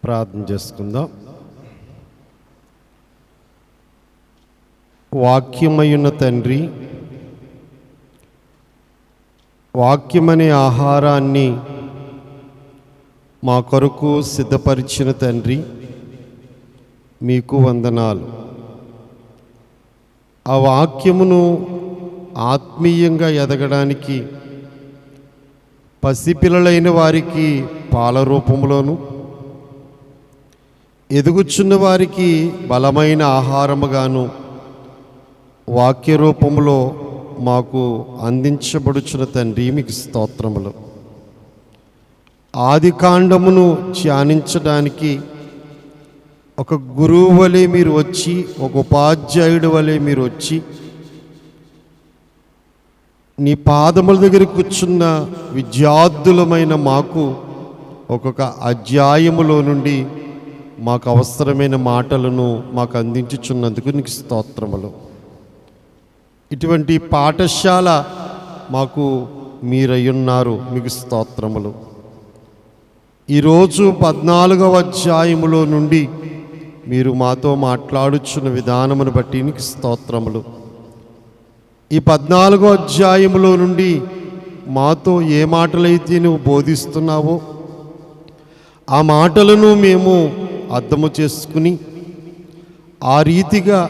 ప్రార్థన చేసుకుందాం. వాక్యమయున్న తండ్రి, వాక్యమనే ఆహారాన్ని మా కొరకు సిద్ధపరిచిన తండ్రి, మీకు వందనాలు. ఆ వాక్యమును ఆత్మీయంగా ఎదగడానికి పసిపిల్లలైన వారికి పాల రూపంలోను, ఎదుగుచున్న వారికి బలమైన ఆహారముగాను వాక్య రూపంలో మాకు అందించబడుచున్న తండ్రి, మీకు స్తోత్రములు. ఆది కాండమును ధ్యానించడానికి ఒక గురువు వలె మీరు వచ్చి, ఒక ఉపాధ్యాయుడి వలె మీరు వచ్చి, నీ పాదముల దగ్గర కూర్చున్న విద్యార్థులమైన మాకు ఒక్కొక్క అధ్యాయములో నుండి మాకు అవసరమైన మాటలను మాకు అందించుచున్నందుకు నీకు స్తోత్రములు. ఇటువంటి పాఠశాల మాకు మీరయ్యున్నారు, మీకు స్తోత్రములు. ఈరోజు 14వ అధ్యాయములో నుండి మీరు మాతో మాట్లాడుచున్న విధానమును బట్టి నీకు స్తోత్రములు. ఈ 14వ అధ్యాయములో నుండి మాతో ఏ మాటలైతే నువ్వు బోధిస్తున్నావో ఆ మాటలను మేము అర్థము చేసుకుని ఆ రీతిగా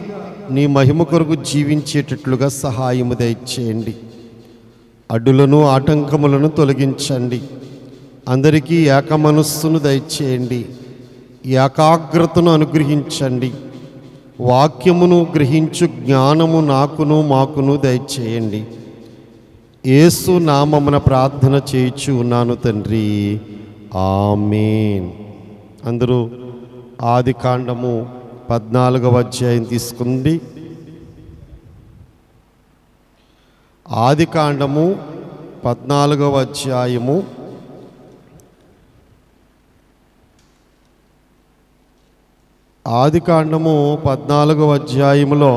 నీ మహిమ కొరకు జీవించేటట్లుగా సహాయము దయచేయండి. అడ్డులను ఆటంకములను తొలగించండి. అందరికీ ఏక మనస్సును దయచేయండి. ఏకాగ్రతను అనుగ్రహించండి. వాక్యమును గ్రహించు జ్ఞానము నాకును మాకును దయచేయండి. యేసు నామమున ప్రార్థన చేయుచు ఉన్నాను తండ్రి, ఆమేన్. అందరూ ఆది కాండము 14వ అధ్యాయం తీసుకుంది. ఆది కాండము 14వ అధ్యాయము ఆది కాండము 14వ అధ్యాయములో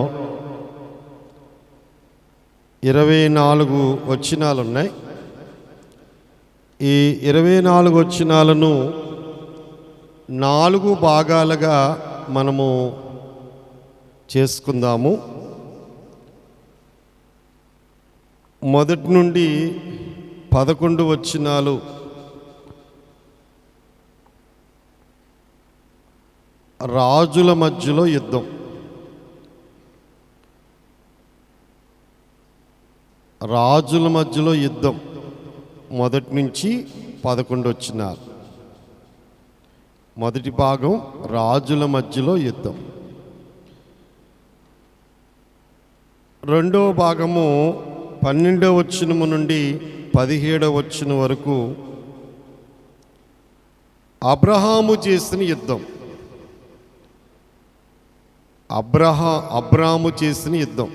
24 వచనాలు ఉన్నాయి. ఈ 24 వచనాలను 4 భాగాలుగా మనము చేసుకుందాము. మొదటి నుండి 11 వచనాలు రాజుల మధ్యలో యుద్ధం. రాజుల మధ్యలో యుద్ధం మొదటి నుంచి 11 వచనాలు. మొదటి భాగం రాజుల మధ్యలో యుద్ధం. రెండవ భాగము 12వ వచనము నుండి 17వ వచనం వరకు అబ్రహాము చేసిన యుద్ధం. అబ్రాము చేసిన యుద్ధం.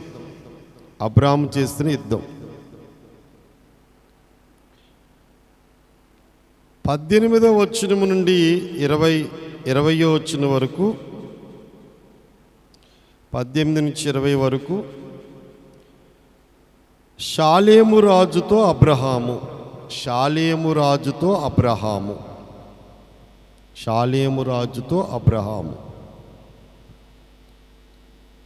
18వ వచనము నుండి 20వ వచనం వరకు, 18 నుంచి 20 వరకు షాలేము రాజుతో అబ్రహాము.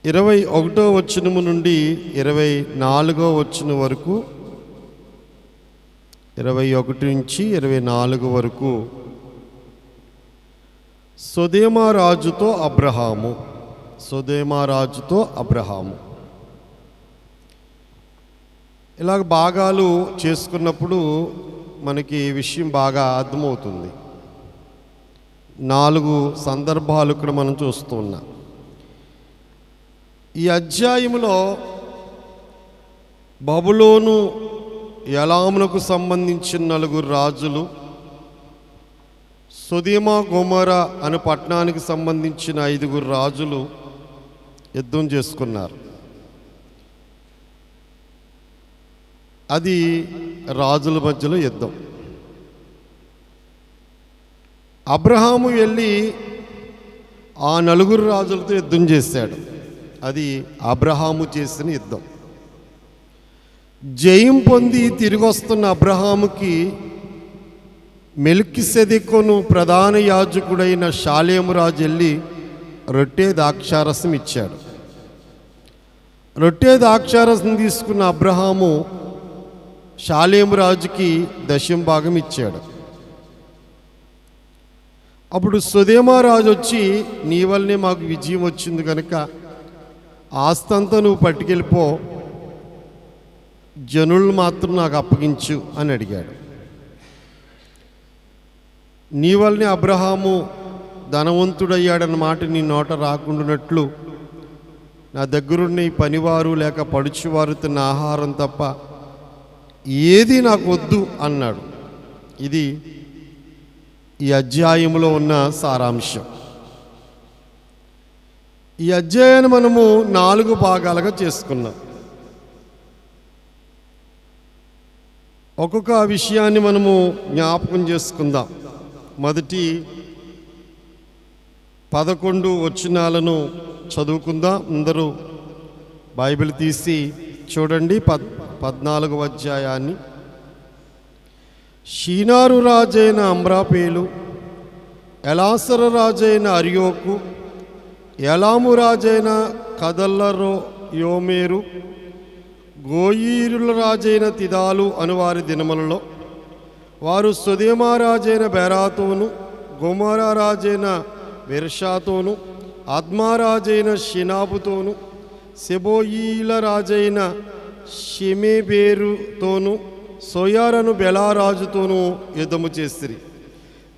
21వ వచనము నుండి 24వ వచనం వరకు, 21 నుంచి 24 వరకు సొదొమ రాజుతో అబ్రహాము. ఇలాగ భాగాలు చేసుకున్నప్పుడు మనకి విషయం బాగా అర్థమవుతుంది. 4 సందర్భాలు ఇక్కడ మనం చూస్తూ ఉన్నాం. ఈ అధ్యాయములో బబులోను ఎలామునకు సంబంధించిన 4 రాజులు, సొదొమ గొమొర అనే పట్టణానికి సంబంధించిన 5 రాజులు యుద్ధం చేసుకున్నారు. అది రాజుల మధ్యలో యుద్ధం. అబ్రహాము వెళ్ళి ఆ 4 రాజులతో యుద్ధం చేశాడు. అది అబ్రహాము చేసిన యుద్ధం. జయం పొంది తిరిగి వస్తున్న అబ్రహాముకి మెల్కిసెదెకును ప్రధాన యాజకుడైన షాలేము రాజు వెళ్ళి రొట్టె ద్రాక్షారసం ఇచ్చాడు. రొట్టె ద్రాక్షారసం తీసుకున్న అబ్రహాము షాలేము రాజుకి దశంభాగం ఇచ్చాడు. అప్పుడు సొదొమ రాజు వచ్చి, నీ వల్లనే మాకు విజయం వచ్చింది కనుక ఆస్తంతా నువ్వు పట్టుకెళ్ళిపో, జనులు మాత్రం నాకు అప్పగించు అని అడిగాడు. నీ వల్లనే అబ్రహాము ధనవంతుడయ్యాడన్నమాట నీ నోట రాకుండానట్లు నా దగ్గరున్న ఈ పనివారు లేక పడుచువారు తిన్న ఆహారం తప్ప ఏది నాకు వద్దు అన్నాడు. ఇది ఈ అధ్యాయంలో ఉన్న సారాంశం. ఈ అధ్యాయాన్ని మనము 4 భాగాలుగా చేసుకున్నాం. ఒక్కొక్క విషయాన్ని మనము జ్ఞాపకం చేసుకుందాం. మొదటి 11 వచనాలను చదువుకుందాం. అందరూ బైబిల్ తీసి చూడండి. 14వ అధ్యాయాన్ని. షీనారు రాజైన అమ్రాపేలు, ఎలాసర రాజైన అర్యోకు, ఎలాము రాజైన కదల్లరో యోమేరు, గోయీరుల రాజైన తిదాలు అనువారి దినములలో వారు సొదొమ రాజైన బెరాతోను, గొమొర్రా రాజైన బెర్షాతోను, ఆద్మా రాజైన షినాబుతోను, సెబోయీల రాజైన షెమెబేరుతోను, సోయారను బెలారాజుతోనూ యుద్ధము చేసిరి.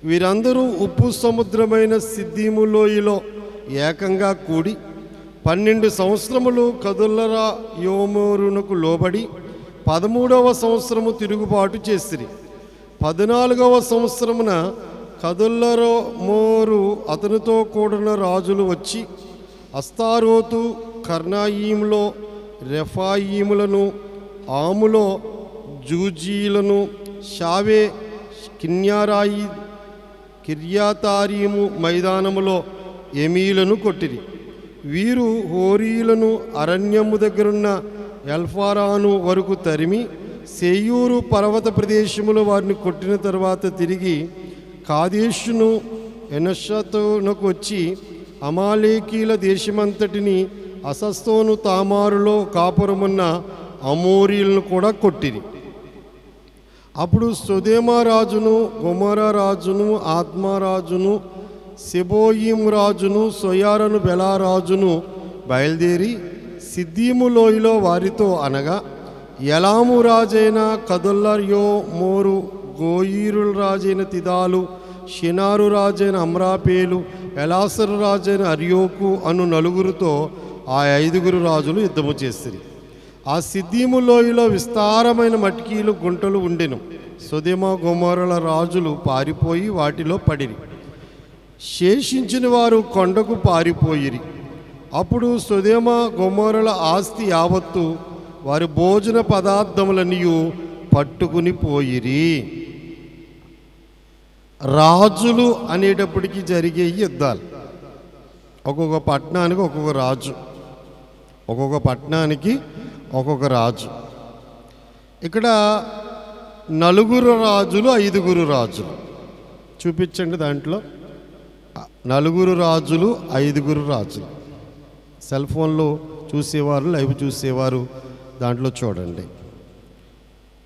వీరందరూ ఉప్పు సముద్రమైన సిద్దీము లోయలో ఏకంగా కూడి 12 సంవత్సరములు కదుల్లరా యోమోరునకు లోబడి 13వ సంవత్సరము తిరుగుబాటు చేసిరి. 14వ సంవత్సరమున కదుల్లరోమోరు అతనితో కూడిన రాజులు వచ్చి అస్తారోతు, కర్నాయీములో రెఫాయీములను, ఆములో జూజీలను, షావే, కిన్యారాయి, కిర్యాతారీము మైదానములో ఎమీలను కొట్టిరి. వీరు హోరీలను అరణ్యము దగ్గరున్న ఎల్ఫారాను వరకు తరిమి సేయూరు పర్వత ప్రదేశములో వారిని కొట్టిన తర్వాత తిరిగి కాదేషును ఎనషతోనకు వచ్చి అమాలేకీల దేశమంతటిని, అసస్తోను తామారులో కాపురమున్న అమోరీలను కూడా కొట్టిరి. అప్పుడు సొదొమ రాజును, గొమొర్రా రాజును, ఆద్మా రాజును, సెబోయిం రాజును, సోయారను బెలారాజును బయలుదేరి సిద్దీము లోయలో వారితో అనగా ఎలాము రాజైన కదుల్లర్యోమోరు, గోయీరుల రాజైన తిదాలు, షినారు రాజైన అమ్రాపేలు, ఎలాసరు రాజైన అర్యోకు అను 4గురితో ఆ 5గురు రాజులు యుద్ధము చేసిరి. ఆ సిద్దీము లోయలో విస్తారమైన మట్కీలు గుంటలు ఉండెను. సొదొమ గొమొర్రాల రాజులు పారిపోయి వాటిలో పడిరి. శేషించిన వారు కొండకు పారిపోయిరి. అప్పుడు సొదొమ గొమొర్రాల ఆస్తి యావత్తు వారి భోజన పదార్థములన్నీ పట్టుకుని పోయిరి. రాజులు అనేటప్పటికీ జరిగే యుద్ధాలు. ఒక్కొక్క పట్టణానికి ఒక్కొక్క రాజు, ఒక్కొక్క పట్టణానికి ఒక్కొక్క రాజు. ఇక్కడ 4 రాజులు, 5 రాజులు చూపించండి. దాంట్లో 4 రాజులు, 5 రాజులు. సెల్ ఫోన్లో చూసేవారు, లైవ్ చూసేవారు దాంట్లో చూడండి.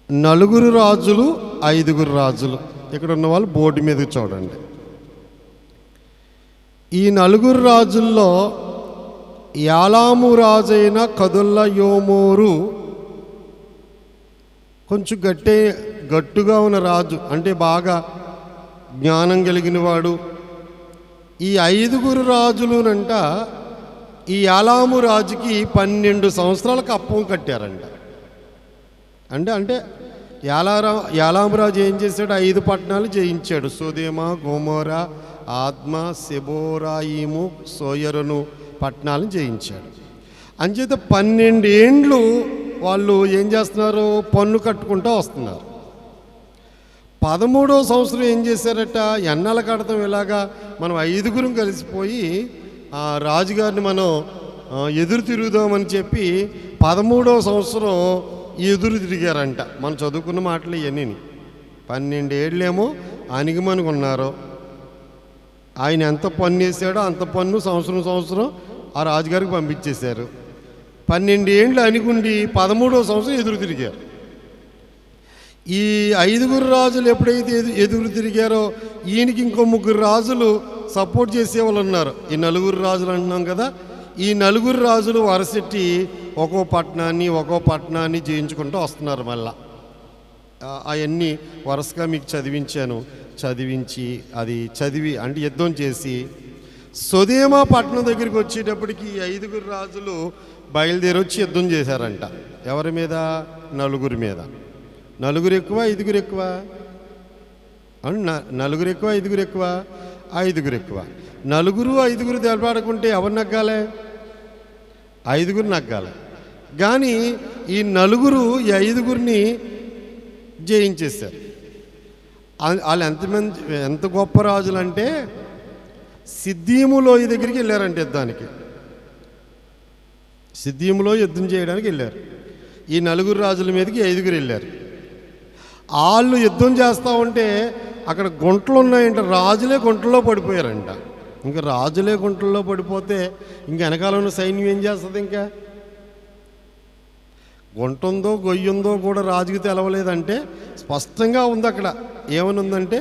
4 రాజులు, 5 రాజులు. ఇక్కడ ఉన్న వాళ్ళు బోర్డు మీద చూడండి. ఈ 4 రాజుల్లో యాలాము రాజైన కదుల్లయోమోరు కొంచెం గట్టుగా ఉన్న రాజు, అంటే బాగా జ్ఞానం కలిగిన వాడు. ఈ 5 రాజులునంట ఈ యాలాము రాజుకి 12 సంవత్సరాలకు అప్పం కట్టారంట. అంటే యాలాము రాజు ఏం చేశాడు? 5 పట్టణాలు జయించాడు. సొదొమ, గొమొర్రా, ఆద్మా, సెబోరాయిము, సోయరును పట్టణాలను జయించాడు. అంచేత 12 ఏండ్లు వాళ్ళు ఏం చేస్తున్నారు? పన్ను కట్టుకుంటూ వస్తున్నారు. 13వ సంవత్సరం ఏం చేశారట? ఎన్నాళ్ళ కడతాం ఇలాగా మనం 5 కలిసిపోయి రాజుగారిని మనం ఎదురు తిరుగుదామని చెప్పి 13వ సంవత్సరం ఎదురు తిరిగారంట. మనం చదువుకున్న మాటలు ఇవన్నీ. 12 ఏళ్ళేమో అణిగిమణిగి ఉన్నారో, ఆయన ఎంత పన్ను వేసాడో అంత పన్ను సంవత్సరం ఆ రాజుగారికి పంపించేశారు. 12 ఏండ్లు అణిగుండి 13వ సంవత్సరం ఎదురు తిరిగారు. ఈ 5 రాజులు ఎప్పుడైతే ఎదురు తిరిగారో ఈయనకి ఇంకో 3 రాజులు సపోర్ట్ చేసేవాళ్ళు ఉన్నారు. ఈ 4 రాజులు అంటున్నాం కదా, ఈ 4 రాజులు వరసెట్టి ఒక్కో పట్టణాన్ని జయించుకుంటూ వస్తున్నారు. మళ్ళా అవన్నీ వరుసగా మీకు చదివి అంటే యుద్ధం చేసి సొదేమా పట్టణం దగ్గరికి వచ్చేటప్పటికి ఈ 5 రాజులు బయలుదేరి వచ్చి యుద్ధం చేశారంట. ఎవరి మీద? 4 మీద. 4 ఎక్కువ 5 ఎక్కువ? 4 ఎక్కువ 5 ఎక్కువ? 5 ఎక్కువ. 4 5 దెబ్బలాడుకుంటే ఎవరు నగ్గాలి? 5 నగ్గాలి. కానీ ఈ 4 ఈ 5 జయించేశారు. వాళ్ళు ఎంత గొప్ప రాజులు అంటే సిద్దీములో దగ్గరికి వెళ్ళారంటే యుద్ధానికి. సిద్దీములో యుద్ధం చేయడానికి వెళ్ళారు. ఈ 4 రాజుల మీదకి 5 వెళ్ళారు. వాళ్ళు యుద్ధం చేస్తూ ఉంటే అక్కడ గుంటలు ఉన్నాయంట. రాజులే గుంటల్లో పడిపోయారంట. ఇంకా రాజులే గుంటల్లో పడిపోతే ఇంకా వెనకాల ఉన్న సైన్యం ఏం చేస్తుంది? ఇంకా గుంట ఉందో గొయ్యుందో కూడా రాజుకి తెలవలేదంటే స్పష్టంగా ఉంది అక్కడ. ఏమని ఉందంటే,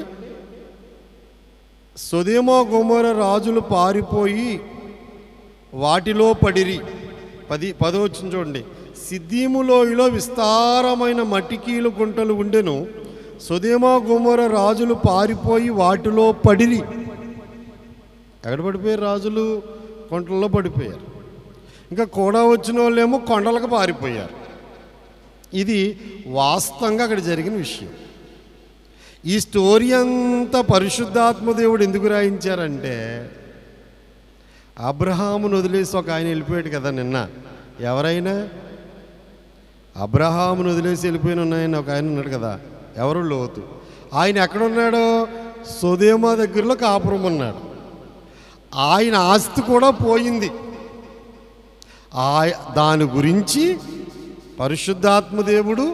సొదొమ గొమొర రాజులు పారిపోయి వాటిలో పడిరి. 10 వచ్చింది చూడండి. సిద్దీములోయలో విస్తారమైన మట్టికీలు గుంటలు ఉండెను. సొదొమ గొమొర రాజులు పారిపోయి వాటిలో పడిరి. ఎక్కడ పడిపోయారు? రాజులు గుంటల్లో పడిపోయారు. ఇంకా కూడా వచ్చిన వాళ్ళేమో కొండలకు పారిపోయారు. ఇది వాస్తవంగా అక్కడ జరిగిన విషయం. ఈ స్టోరీ అంతా పరిశుద్ధాత్మదేవుడు ఎందుకు రాయించారంటే, అబ్రహామును వదిలేసి ఒక ఆయన వెళ్ళిపోయాడు కదా నిన్న. ఎవరైనా అబ్రహామును వదిలేసి వెళ్ళిపోయిన ఉన్నాయని ఒక ఆయన ఉన్నాడు కదా. ఎవరు? లోతు. ఆయన ఎక్కడున్నాడో? సొదొమ దగ్గరలో కాపురం ఉన్నాడు. ఆయన ఆస్తి కూడా పోయింది. దాని గురించి పరిశుద్ధాత్మదేవుడు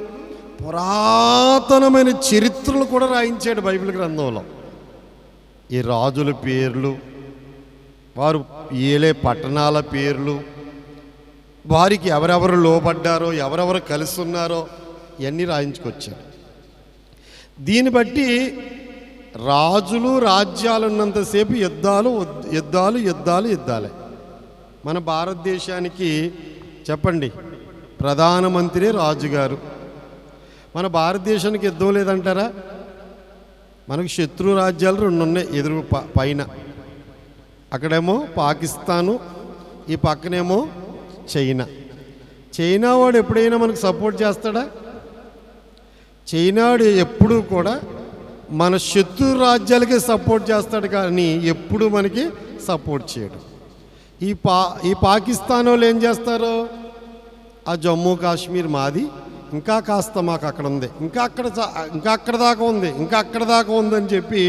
పురాతనమైన చరిత్రలు కూడా రాయించాడు బైబిల్ గ్రంథంలో. ఈ రాజుల పేర్లు, వారు ఏలే పట్టణాల పేర్లు, వారికి ఎవరెవరు లోబడ్డారో, ఎవరెవరు కలిసి ఉన్నారో ఇవన్నీ రాయించుకొచ్చాడు. దీన్ని బట్టి రాజులు రాజ్యాలు ఉన్నంతసేపు యుద్ధాలే. మన భారతదేశానికి చెప్పండి, ప్రధానమంత్రి రాజుగారు. మన భారతదేశానికి యుద్ధం లేదంటారా? మనకు శత్రు రాజ్యాలు 2 ఉన్నాయి ఎదురు పైన. అక్కడేమో పాకిస్తాను, ఈ పక్కనేమో చైనా వాడు ఎప్పుడైనా మనకు సపోర్ట్ చేస్తాడా? చైనాడు ఎప్పుడూ కూడా మన శత్రు రాజ్యాలకే సపోర్ట్ చేస్తాడు, కానీ ఎప్పుడు మనకి సపోర్ట్ చేయడు. ఈ పాకిస్తాన్ వాళ్ళు ఏం చేస్తారు? ఆ జమ్మూ కాశ్మీర్ మాది, ఇంకా కాస్త మాకు అక్కడ ఉంది, ఇంకా అక్కడ దాకా ఉంది అని చెప్పి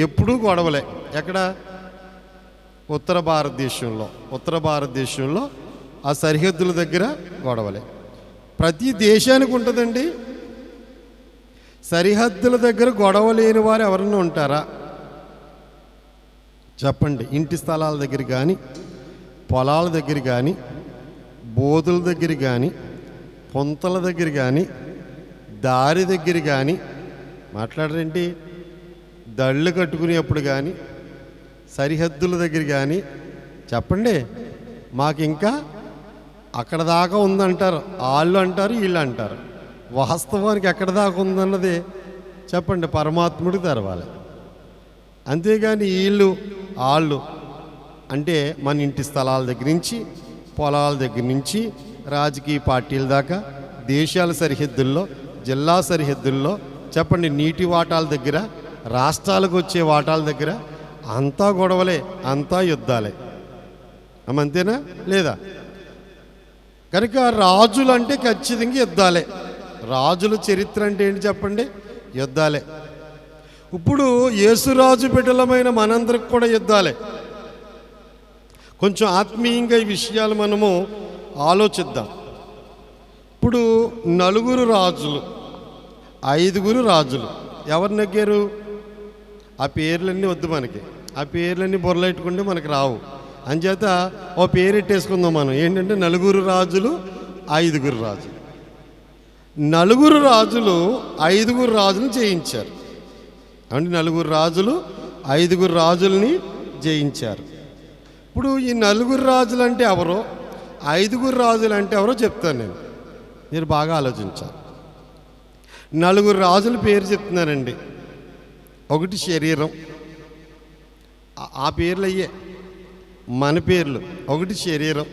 ఎప్పుడూ గొడవలే. ఎక్కడ? ఉత్తర భారతదేశంలో ఆ సరిహద్దుల దగ్గర గొడవలే. ప్రతి దేశానికి ఉంటుందండి. సరిహద్దుల దగ్గర గొడవ లేని వారు ఎవరన్నా ఉంటారా? చెప్పండి. ఇంటి స్థలాల దగ్గర కానీ, పొలాల దగ్గర కానీ, బోధుల దగ్గర కానీ, పొంతల దగ్గర కానీ, దారి దగ్గర కానీ మాట్లాడరేంటి? దళ్ళు కట్టుకునేప్పుడు కానీ, సరిహద్దుల దగ్గర కానీ చెప్పండి. మాకు ఇంకా అక్కడ దాకా ఉందంటారు. వాళ్ళు అంటారు, వీళ్ళు అంటారు. వాస్తవానికి ఎక్కడ దాకా ఉందన్నది చెప్పండి, పరమాత్ముడికి తెరవాలి. అంతేగాని వాళ్ళు అంటే మన ఇంటి స్థలాల దగ్గర నుంచి, పొలాల దగ్గర నుంచి, రాజకీయ పార్టీల దాకా, దేశాల సరిహద్దుల్లో, జిల్లా సరిహద్దుల్లో చెప్పండి, నీటి వాటాల దగ్గర, రాష్ట్రాలకు వచ్చే వాటాల దగ్గర అంతా గొడవలే, అంతా యుద్ధాలే. అంతేనా లేదా? కనుక రాజులు అంటే ఖచ్చితంగా యుద్ధాలే. రాజుల చరిత్ర అంటే ఏంటి చెప్పండి? యుద్ధాలే. ఇప్పుడు యేసురాజు బిడ్డలమైన మనందరికి కూడా యుద్ధాలే. కొంచెం ఆత్మీయంగా ఈ విషయాలు మనము ఆలోచిద్దాం. ఇప్పుడు 4 రాజులు, 5 రాజులు ఎవరు నెగ్గారు? ఆ పేర్లన్నీ వద్దు మనకి. ఆ పేర్లన్నీ బుర్రలెట్టుకుంటే మనకి రావు. అంచేత ఓ పేరు ఎట్టేసుకుందాం మనం. ఏంటంటే నలుగురు రాజులు, ఐదుగురు రాజులు. నలుగురు రాజులు ఐదుగురు రాజులను జయించారు. అంటే నలుగురు రాజులు ఐదుగురు రాజుల్ని జయించారు. ఇప్పుడు ఈ నలుగురు రాజులు అంటే ఎవరో, ఐదుగురు రాజులు అంటే ఎవరో చెప్తాను నేను, మీరు బాగా ఆలోచించాలి. నలుగురు రాజుల పేరు చెప్తున్నానండి. ఒకటి శరీరం, ఆ పేర్లు అయ్యే మన పేర్లు. ఒకటి శరీరం,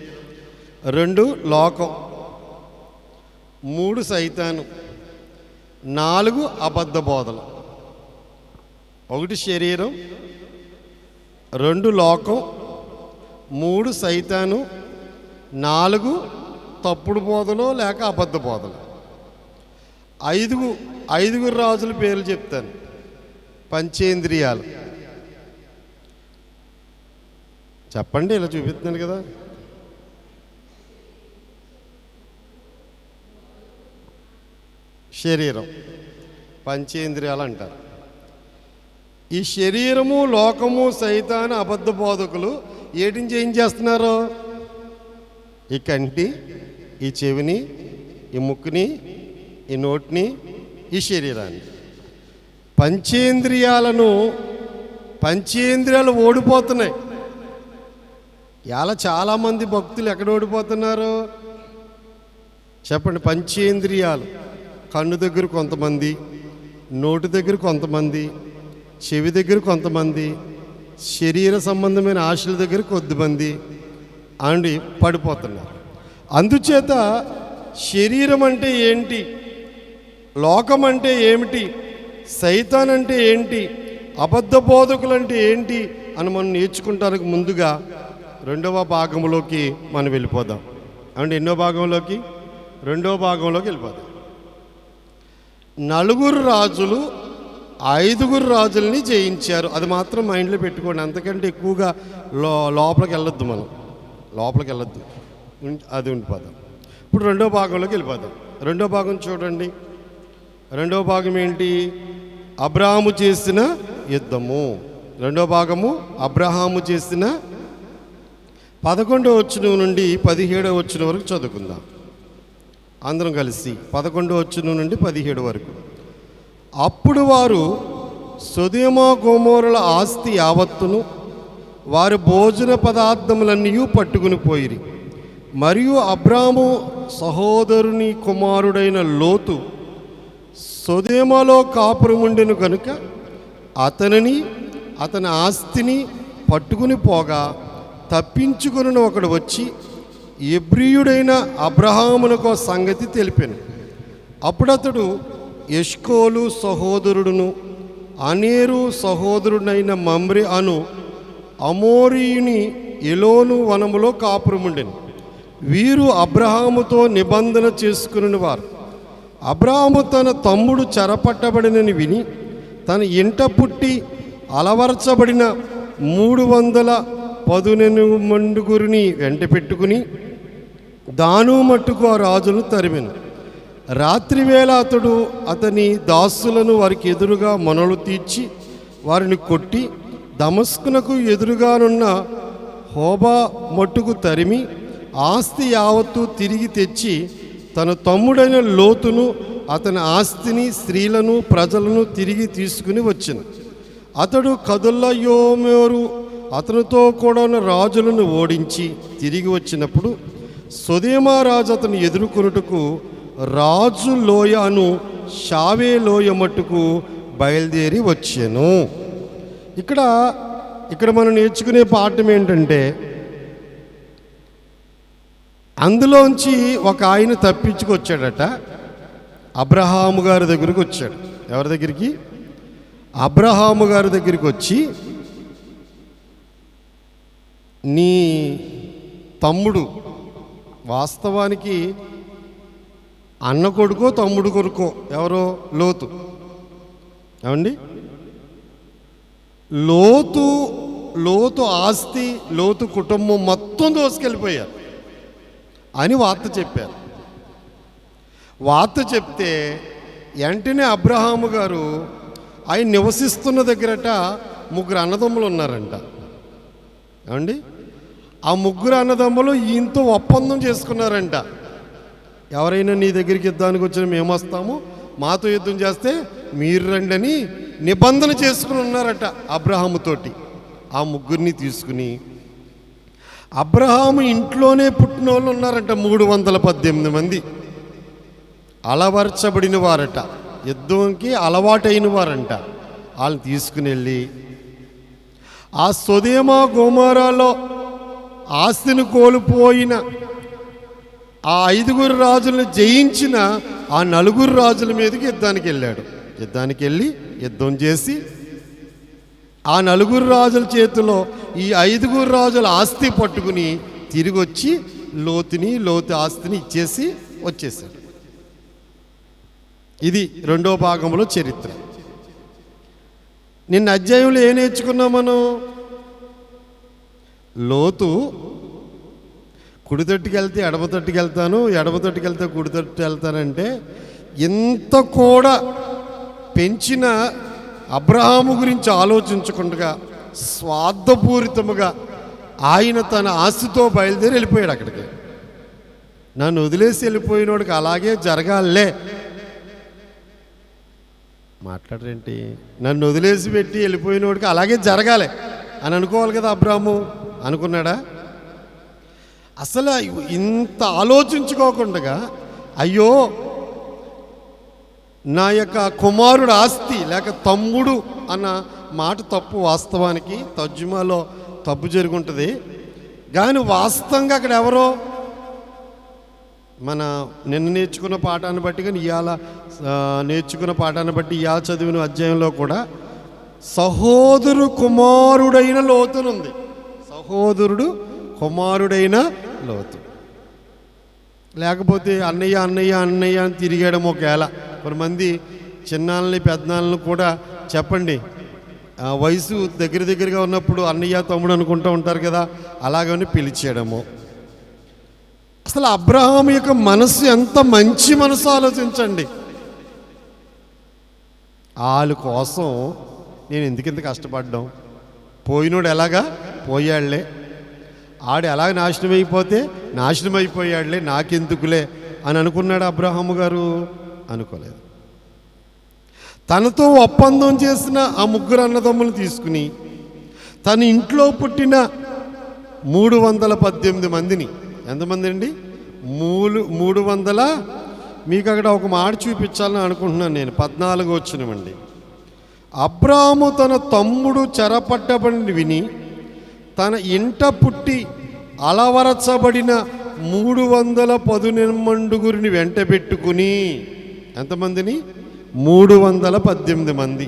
రెండు లోకం, మూడు సైతాను, నాలుగు అబద్ధ బోధలు. ఒకటి శరీరం, రెండు లోకం, మూడు సైతాను, నాలుగు తప్పుడు బోధలు లేక అబద్ధ బోధలు. ఐదుగురు రాజుల పేర్లు చెప్తాను. పంచేంద్రియాలు చెప్పండి, ఇలా చూపిస్తున్నాను కదా. శరీరం, పంచేంద్రియాలు అంటారు. ఈ శరీరము, లోకము, సైతాను, అబద్ధ బోధకులు ఏటిని చేయించేస్తున్నారు? ఈ కంటి, ఈ చెవిని, ఈ ముక్కుని, ఈ నోటిని, ఈ శరీరాన్ని. పంచేంద్రియాలు ఓడిపోతున్నాయి. ఇలా చాలామంది భక్తులు ఎక్కడ ఓడిపోతున్నారు చెప్పండి? పంచేంద్రియాలు. కన్ను దగ్గర కొంతమంది, నోటి దగ్గర కొంతమంది, చెవి దగ్గర కొంతమంది, శరీర సంబంధమైన ఆశల దగ్గర కొద్దిమంది అండి పడిపోతున్నారు. అందుచేత శరీరం అంటే ఏంటి, లోకం అంటే ఏమిటి, సైతాన్ అంటే ఏంటి, అబద్ధ బోధకులు అంటే ఏంటి అని మనం నేర్చుకుంటానికి ముందుగా రెండవ భాగంలోకి మనం వెళ్ళిపోదాం. అంటే ఎన్నో భాగంలోకి? రెండవ భాగంలోకి వెళ్ళిపోదాం. నలుగురు రాజులు ఐదుగురు రాజుల్ని జయించారు. అది మాత్రం మైండ్లో పెట్టుకోండి. అంతకంటే ఎక్కువగా లోపలికి వెళ్ళొద్దు, మనం లోపలికి వెళ్ళొద్దు, అది ఉండిపోదాం. ఇప్పుడు రెండో భాగంలోకి వెళ్ళిపోదాం. రెండో భాగం చూడండి. రెండో భాగం ఏంటి? అబ్రహాము చేసిన యుద్ధము. రెండో భాగము అబ్రహాము చేసిన 11వ వచనం నుండి 17వ వచనం వరకు చదువుకుందాం అందరం కలిసి. 11వ వచనం నుండి 17 వరకు. అప్పుడు వారు సొదొమ గొమొర్రాల ఆస్తి యావత్తును, వారి భోజన పదార్థములన్నీ పట్టుకుని పోయిరి. మరియు అబ్రాము సహోదరుని కుమారుడైన లోతు సొదొమలో కాపురముండెను కనుక అతనిని అతని ఆస్తిని పట్టుకుని పోగా తప్పించుకుని ఒకడు వచ్చి ఎబ్రీయుడైన అబ్రహామునకు సంగతి తెలిపాను. అప్పుడతడు ఎష్కోలు సహోదరుడును అనేరు సహోదరుడైన మమ్రే అను అమోరీయుని ఎలోను వనములో కాపురముండెను. వీరు అబ్రహాముతో నిబంధన చేసుకుని వారు. అబ్రహాము తన తమ్ముడు చెరపట్టబడినని విని తన ఇంట పుట్టి అలవర్చబడిన 318 వెంట పెట్టుకుని దాను మట్టుకు ఆ రాజును తరిమెను. రాత్రివేళ అతడు అతని దాసులను వారికి ఎదురుగా మొనలు తీర్చి వారిని కొట్టి దమస్కునకు ఎదురుగానున్న హోబా మట్టుకు తరిమి ఆస్తి యావత్తు తిరిగి తెచ్చి తన తమ్ముడైన లోతును అతని ఆస్తిని, స్త్రీలను, ప్రజలను తిరిగి తీసుకుని వచ్చెను. అతడు కదుల్లయోమెరు అతనితో కూడా ఉన్న రాజులను ఓడించి తిరిగి వచ్చినప్పుడు సొదొమ రాజు అతను ఎదుర్కొనుటకు రాజు లోయ అను షావే లోయ మట్టుకు బయలుదేరి వచ్చాను. ఇక్కడ మనం నేర్చుకునే పాఠం ఏంటంటే, అందులోంచి ఒక ఆయన తప్పించుకొచ్చాడట. అబ్రహాము గారి దగ్గరికి వచ్చాడు. ఎవరి దగ్గరికి? అబ్రహాము గారి దగ్గరికి వచ్చి, నీ తమ్ముడు, వాస్తవానికి అన్న కొడుకో తమ్ముడు కొడుకో, ఎవరో లోతు, ఏమండి, లోతు ఆస్తి, లోతు కుటుంబం మొత్తం దోసుకెళ్ళిపోయారు అని వార్త చెప్పారు. వార్త చెప్తే వెంటనే అబ్రహాము గారు ఆయన నివసిస్తున్న దగ్గరట ముగ్గురు అన్నదమ్ములు ఉన్నారంట. ఏమండి, ఆ ముగ్గురు అన్నదమ్ములు ఈయనతో ఒప్పందం చేసుకున్నారంట. ఎవరైనా నీ దగ్గరికి యుద్ధానికి వచ్చిన మేము వస్తాము, మాతో యుద్ధం చేస్తే మీరు రండి అని నిబంధన చేసుకుని ఉన్నారట అబ్రహాముతోటి. ఆ ముగ్గురిని తీసుకుని అబ్రహాము ఇంట్లోనే పుట్టిన వాళ్ళు ఉన్నారంట 318 మంది. అలవర్చబడిన వారట, యుద్ధంకి అలవాటైన వారంట. వాళ్ళని తీసుకుని వెళ్ళి ఆ సొదొమ గొమొర్రాలో ఆస్తిని కోల్పోయిన ఆ 5 రాజులను జయించిన ఆ 4 రాజుల మీదకి యుద్ధానికి వెళ్ళాడు. యుద్ధానికి వెళ్ళి యుద్ధం చేసి ఆ 4 రాజుల చేతిలో ఈ 5 రాజుల ఆస్తి పట్టుకుని తిరిగి వచ్చి లోతు ఆస్తిని ఇచ్చేసి వచ్చేసాడు. ఇది 2వ భాగంలో చరిత్ర. నిన్న అధ్యాయంలో ఏం నేర్చుకున్నాం మనం? లోతు కుడి తట్టుకు వెళ్తే ఎడమ తట్టుకు వెళ్తాను, ఎడమ తట్టుకు వెళ్తే కుడి తట్టు వెళ్తానంటే ఇంత కూడా పెంచిన అబ్రహాము గురించి ఆలోచించకుండా స్వార్థపూరితముగా ఆయన తన ఆస్తితో బయలుదేరి వెళ్ళిపోయాడు అక్కడికి. నన్ను వదిలేసి వెళ్ళిపోయినోడికి అలాగే జరగాలే. మాట్లాడరేంటి? నన్ను వదిలేసి పెట్టి వెళ్ళిపోయినోడికి అలాగే జరగాలి అని అనుకోవాలి కదా. అబ్రాహాము అనుకున్నాడా? అసలు ఇంత ఆలోచించుకోకుండా అయ్యో నా యొక్క కుమారుడు ఆస్తి లేక తమ్ముడు అన్న మాట తప్పు. వాస్తవానికి తర్జుమాలో తప్పు జరుగుంటుంది, కానీ వాస్తవంగా అక్కడ ఎవరో మన నిన్న నేర్చుకున్న పాఠాన్ని బట్టి, కానీ ఇవాళ నేర్చుకున్న పాఠాన్ని బట్టి ఇవాళ చదివిన అధ్యాయంలో కూడా సహోదరు కుమారుడైన లోతునుంది. సహోదరుడు కుమారుడైన లోతు. లేకపోతే అన్నయ్య అన్నయ్య అన్నయ్య అని తిరిగాడు ఒకవేళ. కొంతమంది చిన్నాళ్ళని పెద్దనాళ్ళని కూడా చెప్పండి, వయసు దగ్గరగా ఉన్నప్పుడు అన్నయ్య తమ్ముడు అనుకుంటూ ఉంటారు కదా, అలాగని పిలిచేయడము. అసలు అబ్రహాము యొక్క మనసు ఎంత మంచి మనసు ఆలోచించండి. వాళ్ళ కోసం నేను ఎందుకింత కష్టపడ్డాం, పోయినోడు ఎలాగా పోయాడులే, ఆడు ఎలాగ నాశనం అయిపోతే నాశనం అయిపోయాడులే, నాకెందుకులే అని అనుకున్నాడు అబ్రహాము గారు? అనుకోలేదు. తనతో ఒప్పందం చేసిన ఆ 3 అన్నదమ్ములు తీసుకుని తన ఇంట్లో పుట్టిన 318 మందిని, ఎంతమంది అండి? 300. మీకు అక్కడ ఒక మాట చూపించాలని అనుకుంటున్నాను నేను. 14 వచ్చినమండి. అబ్రాహాము తన తమ్ముడు చెరపట్టబడి విని తన ఇంట పుట్టి అలవరచబడిన 318 వెంట పెట్టుకుని, ఎంతమందిని? 318 మంది.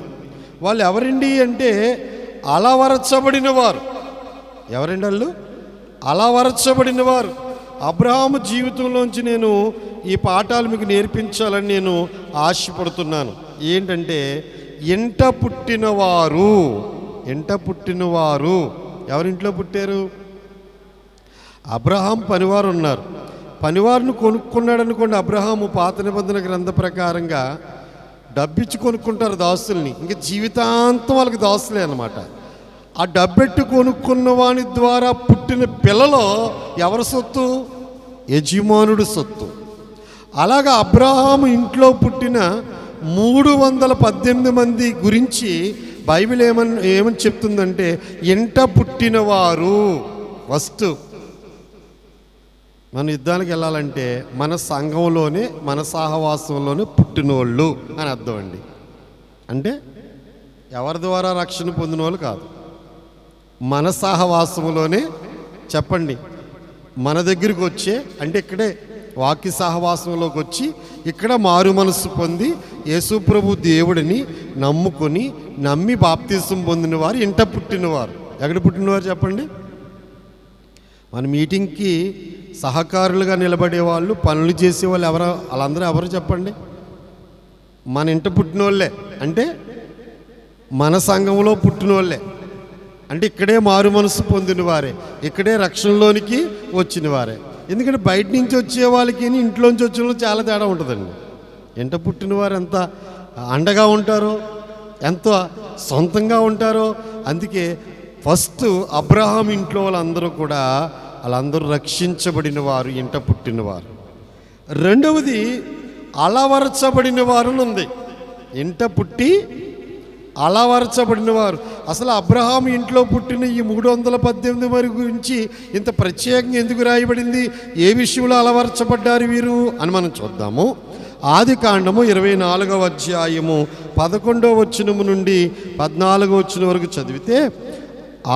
వాళ్ళు ఎవరండి అంటే అలవరచబడిన వారు. ఎవరండి వాళ్ళు? అలవరచబడిన వారు. అబ్రహాము జీవితంలోంచి నేను ఈ పాఠాలు మీకు నేర్పించాలని నేను ఆశపడుతున్నాను. ఏంటంటే ఇంట పుట్టినవారు. ఇంట పుట్టినవారు ఎవరింట్లో పుట్టారు? అబ్రహాం పనివారు ఉన్నారు. పనివారిని కొనుక్కున్నాడు అనుకోండి. అబ్రహాము పాత నిబంధన గ్రంథ ప్రకారంగా డబ్బిచ్చి కొనుక్కుంటారు దాసుల్ని, ఇంకా జీవితాంతం వాళ్ళకి దాసులే అన్నమాట. ఆ డబ్బెట్టు కొనుక్కున్న వాని ద్వారా పుట్టిన పిల్లలో ఎవరి సొత్తు? యజమానుడు సొత్తు. అలాగా అబ్రహాము ఇంట్లో పుట్టిన 318 మంది గురించి బైబిల్ ఏమని చెప్తుందంటే ఇంట పుట్టినవారు. ఫస్ట్ మన యుద్ధానికి వెళ్ళాలంటే మన సంఘంలోనే, మన సహవాసంలోనే పుట్టినోళ్ళు అని అర్థం అండి. అంటే ఎవరి ద్వారా రక్షణ పొందిన వాళ్ళు కాదు, మన సహవాసంలోనే. చెప్పండి, మన దగ్గరికి వచ్చే, అంటే ఇక్కడే వాక్య సహవాసంలోకి వచ్చి ఇక్కడ మారు మనస్సు పొంది యేసుప్రభు దేవుడిని నమ్మి బాప్తిసం పొందిన వారు ఇంట పుట్టినవారు. ఎక్కడ పుట్టినవారు చెప్పండి? మన మీటింగ్కి సహకారులుగా నిలబడే వాళ్ళు, పనులు చేసేవాళ్ళు వాళ్ళందరూ ఎవరు చెప్పండి? మన ఇంట పుట్టిన వాళ్ళే. అంటే మన సంఘంలో పుట్టిన వాళ్ళే. అంటే ఇక్కడే మారు మనసు పొందిన వారే, ఇక్కడే రక్షణలోనికి వచ్చిన వారే. ఎందుకంటే బయట నుంచి వచ్చే వాళ్ళకి ఇంట్లోంచి వచ్చిన వాళ్ళు చాలా తేడా ఉంటుందండి. ఇంట పుట్టిన వారు ఎంత అండగా ఉంటారో, ఎంతో సొంతంగా ఉంటారో. అందుకే ఫస్ట్ అబ్రహాం ఇంట్లో వాళ్ళందరూ రక్షించబడిన వారు, ఇంట పుట్టినవారు. రెండవది అలవరచబడిన వారు ఉంది. ఇంట పుట్టి అలవరచబడిన వారు. అసలు అబ్రహాం ఇంట్లో పుట్టిన ఈ 318 వారి గురించి ఇంత ప్రత్యేకంగా ఎందుకు రాయబడింది? ఏ విషయంలో అలవరచబడ్డారు వీరు అని మనం చూద్దాము. ఆదికాండము 24వ అధ్యాయము 11వ వచనము నుండి 14వ వచనం వరకు చదివితే,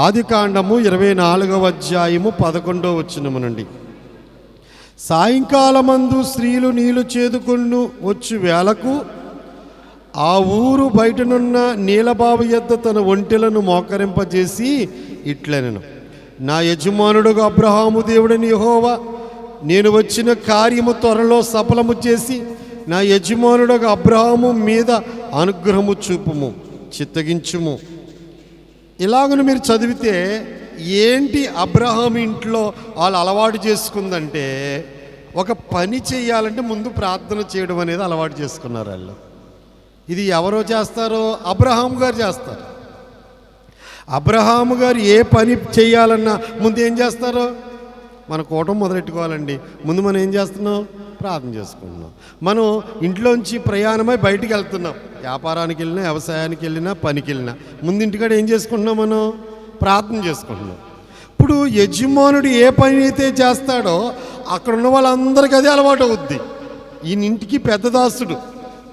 ఆదికాండము 24వ అధ్యాయము 11వ వచనము నుండి, సాయంకాలమందు స్త్రీలు నీళ్లు చేదుకొను వచ్చు వేళకు ఆ ఊరు బయటనున్న నీలబావి యొద్ద తన ఒంటెలను మోకరింపజేసి ఇట్లనెను, నా యజమానుడుగా అబ్రహాము దేవుడని యెహోవా, నేను వచ్చిన కార్యము త్వరలో సఫలము చేసి నా యజమానుడుగా అబ్రహాము మీద అనుగ్రహము చూపుము, చిత్తగించుము. ఇలాగను మీరు చదివితే ఏంటి అబ్రహాం ఇంట్లో వాళ్ళు అలవాటు చేసుకుందంటే, ఒక పని చేయాలంటే ముందు ప్రార్థన చేయడం అనేది అలవాటు చేసుకున్నారు వాళ్ళు. ఇది ఎవరో చేస్తారో? అబ్రహాం గారు చేస్తారు. అబ్రహాము గారు ఏ పని చేయాలన్నా ముందు ఏం చేస్తారో? మన కూటం మొదలెట్టుకోవాలండి, ముందు మనం ఏం చేస్తున్నాం? ప్రార్థన చేసుకుంటున్నాం. మనం ఇంట్లోంచి ప్రయాణమై బయటికి వెళ్తున్నాం, వ్యాపారానికి వెళ్ళినా, వ్యవసాయానికి వెళ్ళినా, పనికి వెళ్ళినా, ముందు ఇంటికాడ ఏం చేసుకుంటున్నాం? మనం ప్రార్థన చేసుకుంటున్నాం. ఇప్పుడు యజమానుడు ఏ పని అయితే చేస్తాడో అక్కడ ఉన్న వాళ్ళందరికీ అదే అలవాటు అవుద్ది. ఈయన ఇంటికి పెద్ద దాసుడు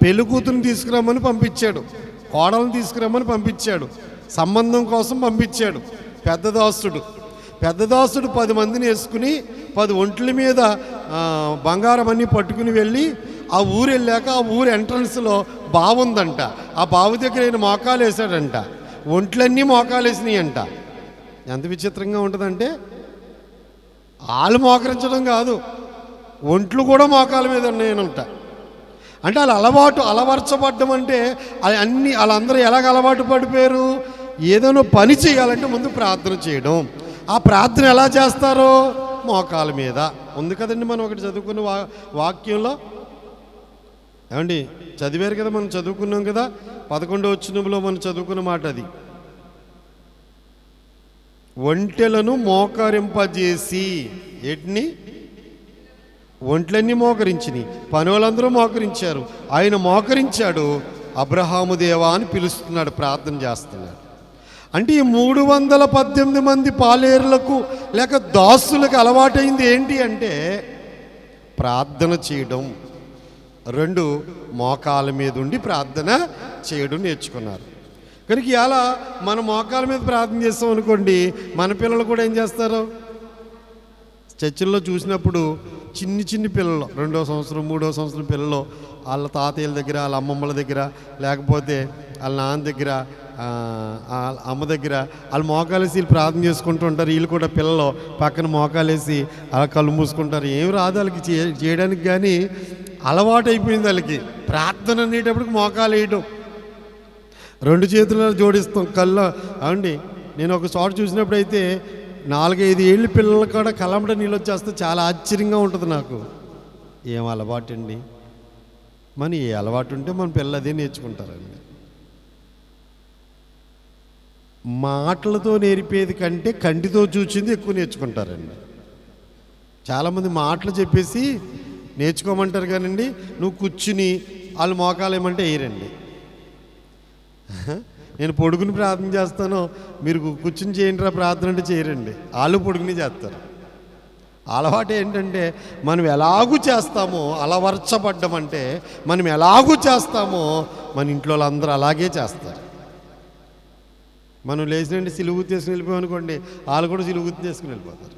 పెళ్లి కూతురుని తీసుకురమ్మని పంపించాడు, కోడలను తీసుకురమ్మని పంపించాడు, సంబంధం కోసం పంపించాడు. పెద్ద దాసుడు 10 మందిని వేసుకుని 10 ఒంట్ల మీద బంగారం అన్నీ పట్టుకుని వెళ్ళి ఆ ఊరు వెళ్ళాక ఆ ఊరు ఎంట్రన్స్లో బావుందంట. ఆ బావు దగ్గర ఆయన మోకాలు వేసాడంట. ఒంట్లన్నీ మోకాలు వేసినాయి అంట. ఎంత విచిత్రంగా ఉంటుందంటే, వాళ్ళు మోకరించడం కాదు, ఒంట్లు కూడా మోకాల మీద ఉన్నాయనంట. అంటే వాళ్ళు అలవర్చబడ్డం అంటే అన్నీ వాళ్ళందరూ ఎలాగ అలవాటు పడిపోయారు? ఏదైనా పని చేయాలంటే ముందు ప్రార్థన చేయడం. ఆ ప్రార్థన ఎలా చేస్తారో? మోకాల మీద ఉంది కదండి. మనం ఒకటి చదువుకున్న వాక్యంలో ఏమండి చదివారు కదా, మనం చదువుకున్నాం కదా, 11వ వచనంలో మనం చదువుకున్న మాట అది. ఒంటెలను మోకరింపజేసి, ఏటిని? ఒంట్లన్నీ మోకరించినాయి, పని వాళ్ళందరూ మోకరించారు, ఆయన మోకరించాడు, అబ్రహాము దేవా అని పిలుస్తున్నాడు, ప్రార్థన చేస్తున్నాడు. అంటే ఈ 318 మంది పాలేరులకు లేక దాసులకు అలవాటైంది ఏంటి అంటే ప్రార్థన చేయడం. 2 మోకాల మీద ఉండి ప్రార్థన చేయడం నేర్చుకున్నారు. కనుక ఇలా మన మోకాల మీద ప్రార్థన చేస్తాం అనుకోండి, మన పిల్లలు కూడా ఏం చేస్తారు? చర్చిల్లో చూసినప్పుడు చిన్ని పిల్లలు, 2వ సంవత్సరం 3వ సంవత్సరం పిల్లలు వాళ్ళ తాతయ్యల దగ్గర, వాళ్ళ అమ్మమ్మల దగ్గర, లేకపోతే వాళ్ళ నాన్న దగ్గర, అమ్మ దగ్గర వాళ్ళు మోకాలేసి వీళ్ళు ప్రార్థన చేసుకుంటూ ఉంటారు. వీళ్ళు కూడా పిల్లలు పక్కన మోకాలేసి అలా కళ్ళు మూసుకుంటారు. ఏం రాదు వాళ్ళకి చేయడానికి, కానీ అలవాటు అయిపోయింది వాళ్ళకి. ప్రార్థన అనేటప్పటికి మోకాలు వేయడం, 2 చేతులను జోడిస్తాం కళ్ళు. అవండి నేను ఒక చోట చూసినప్పుడు అయితే 4-5 ఏళ్ళ పిల్లలు కూడా కళ్ళంట నీళ్ళు వచ్చేస్తే చాలా ఆశ్చర్యంగా ఉంటుంది నాకు. ఏం అలవాటు అండి? మన ఏ అలవాటు ఉంటే మన పిల్లలు అదే నేర్చుకుంటారండి. మాటలతో నేర్పేది కంటే కంటితో చూసింది ఎక్కువ నేర్చుకుంటారండి. చాలామంది మాటలు చెప్పేసి నేర్చుకోమంటారు కానండి, నువ్వు కూర్చుని వాళ్ళు మోకాలు ఏమంటే వేయరండి. నేను పొడుగుని ప్రార్థన చేస్తాను, మీరు కూర్చుని చేయండి రా ప్రార్థన అంటే చేయరండి, వాళ్ళు పొడుగుని చేస్తారు. అలవాటు ఏంటంటే మనం ఎలాగూ చేస్తామో, అలవర్చబడ్డం అంటే మనం ఎలాగూ చేస్తామో మన ఇంట్లో వాళ్ళందరూ అలాగే చేస్తారు. మనం లేచినండి సిలుగు తీసుకుని వెళ్ళిపోయాం అనుకోండి, వాళ్ళు కూడా సిలుగు తీసుకుని వెళ్ళిపోతారు.